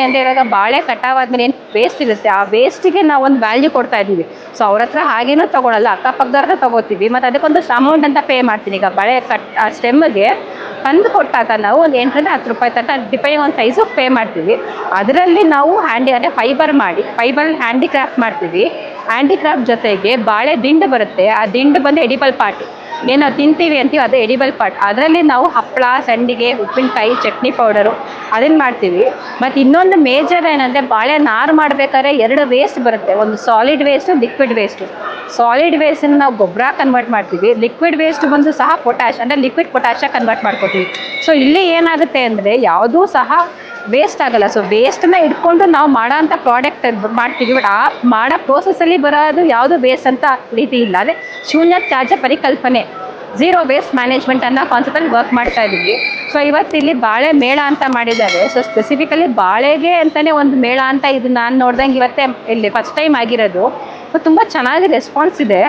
ಅಂದರೆ ಇವಾಗ ಬಾಳೆ ಕಟಾವಾದ್ಮೇಲೆ ಏನು ವೇಸ್ಟ್ ಇರುತ್ತೆ ಆ ವೇಸ್ಟಿಗೆ ನಾವು ಒಂದು ವ್ಯಾಲ್ಯೂ ಕೊಡ್ತಾ ಇದ್ದೀವಿ. ಸೊ ಅವ್ರ ಹತ್ರ ಹಾಗೇನೂ ತೊಗೊಳಲ್ಲ, ಅಕ್ಕಪಕ್ಕದವ್ರ ಹತ್ರ ತೊಗೋತೀವಿ. ಮತ್ತು ಅದಕ್ಕೊಂದು ಅಮೌಂಟ್ ಅಂತ ಪೇ ಮಾಡ್ತೀನಿ. ಈಗ ಬಾಳೆ ಆ ಸ್ಟೆಮ್ಮಿಗೆ ತಂದು ಕೊಟ್ಟಾಗ ನಾವು ಒಂದು 8 ರಿಂದ 10 ರೂಪಾಯಿ ತನಕ ಡಿಪೆಂಡಿಂಗ್ ಆನ್ ಸೈಜು ಪೇ ಮಾಡ್ತೀವಿ. ಅದರಲ್ಲಿ ನಾವು ಅಂದರೆ ಫೈಬರ್ ಹ್ಯಾಂಡಿಕ್ರಾಫ್ಟ್ ಮಾಡ್ತೀವಿ. ಹ್ಯಾಂಡಿಕ್ರಾಫ್ಟ್ ಜೊತೆಗೆ ಬಾಳೆ ದಿಂಡು ಬರುತ್ತೆ, ಆ ದಿಂಡು ಬಂದು ಎಡಿಬಲ್ ಪಾರ್ಟ್, ಏನು ತಿಂತೀವಿ ಅಂತೀವಿ ಅದು ಎಡಿಬಲ್ ಪಾರ್ಟ್. ಅದರಲ್ಲಿ ನಾವು ಹಪ್ಪಳ, ಸಂಡಿಗೆ, ಉಪ್ಪಿನಕಾಯಿ, ಚಟ್ನಿ ಪೌಡರು ಅದನ್ನು ಮಾಡ್ತೀವಿ. ಮತ್ತು ಇನ್ನೊಂದು ಮೇಜರ್ ಏನಂದರೆ ಬಾಳೆ ನಾರು ಮಾಡಬೇಕಾದ್ರೆ 2 ವೇಸ್ಟ್ ಬರುತ್ತೆ, ಒಂದು solid waste, liquid waste. Solid ವೇಸ್ಟನ್ನು ನಾವು ಗೊಬ್ಬರ ಕನ್ವರ್ಟ್ ಮಾಡ್ತೀವಿ, ಲಿಕ್ವಿಡ್ ವೇಸ್ಟ್ ಬಂದು ಸಹ ಪೊಟ್ಯಾಶ್ ಅಂದರೆ ಲಿಕ್ವಿಡ್ ಪೊಟ್ಯಾಶ ಕನ್ವರ್ಟ್ ಮಾಡ್ಕೊತೀವಿ. ಸೊ ಇಲ್ಲಿ ಏನಾಗುತ್ತೆ ಅಂದರೆ ಯಾವುದೂ ಸಹ ವೇಸ್ಟ್ ಆಗಲ್ಲ. ಸೊ ವೇಸ್ಟನ್ನ ಇಟ್ಕೊಂಡು ನಾವು ಮಾಡೋ ಅಂಥ ಪ್ರಾಡಕ್ಟ್ ಮಾಡ್ತೀವಿ. ಬಟ್ ಆ ಮಾಡೋ ಪ್ರೋಸೆಸ್ಸಲ್ಲಿ ಬರೋದು ಯಾವುದು ವೇಸ್ಟ್ ಅಂತ ರೀತಿ ಇಲ್ಲ. ಅಂದರೆ ಶೂನ್ಯ ತ್ಯಾಜ್ಯ ಪರಿಕಲ್ಪನೆ, ಝೀರೋ ವೇಸ್ಟ್ ಮ್ಯಾನೇಜ್ಮೆಂಟ್ ಅನ್ನೋ ಕಾನ್ಸೆಪ್ಟಲ್ಲಿ ವರ್ಕ್ ಮಾಡ್ತಾ ಇದ್ದೀವಿ. ಸೊ ಇವತ್ತಿಲ್ಲಿ ಬಾಳೆ ಮೇಳ ಅಂತ ಮಾಡಿದ್ದಾರೆ. ಸೊ ಸ್ಪೆಸಿಫಿಕಲಿ ಬಾಳೆಗೆ ಅಂತಲೇ ಒಂದು ಮೇಳ ಅಂತ ಇದು ನಾನು ನೋಡ್ದಂಗೆ ಇವತ್ತೇ ಇಲ್ಲಿ ಫಸ್ಟ್ ಟೈಮ್ ಆಗಿರೋದು. ಸೊ ತುಂಬ ಚೆನ್ನಾಗಿ ರೆಸ್ಪಾನ್ಸ್ ಇದೆ.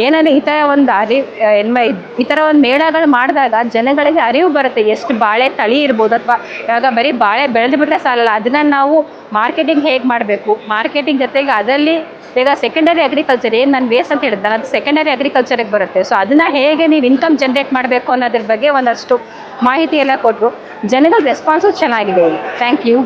ಏನಂದರೆ ಈ ಥರ ಒಂದು ಈ ಥರ ಒಂದು ಮೇಳಗಳು ಮಾಡಿದಾಗ ಜನಗಳಿಗೆ ಅರಿವು ಬರುತ್ತೆ, ಎಷ್ಟು ಬಾಳೆ ತಳಿ ಇರ್ಬೋದು. ಅಥವಾ ಇವಾಗ ಬರೀ ಬಾಳೆ ಬೆಳೆದು ಬಿಟ್ಟರೆ ಸಾಲಲ್ಲ, ಅದನ್ನು ನಾವು ಮಾರ್ಕೆಟಿಂಗ್ ಹೇಗೆ ಮಾಡಬೇಕು, ಮಾರ್ಕೆಟಿಂಗ್ ಜೊತೆಗೆ ಅದರಲ್ಲಿ ಈಗ ಸೆಕೆಂಡರಿ ಅಗ್ರಿಕಲ್ಚರ್ ಏನು ನಾನು ವೇಸ್ಟ್ ಅಂತ ಹೇಳಿದ್ದೆ, ಅದು ಸೆಕೆಂಡರಿ ಅಗ್ರಿಕಲ್ಚರಿಗೆ ಬರುತ್ತೆ. ಸೊ ಅದನ್ನು ಹೇಗೆ ನೀವು ಇನ್ಕಮ್ ಜನ್ರೇಟ್ ಮಾಡಬೇಕು ಅನ್ನೋದ್ರ ಬಗ್ಗೆ ಒಂದಷ್ಟು ಮಾಹಿತಿ ಎಲ್ಲ ಕೊಟ್ಟರು. ಜನಗಳ ರೆಸ್ಪಾನ್ಸು ಚೆನ್ನಾಗಿದೆ. Thank you.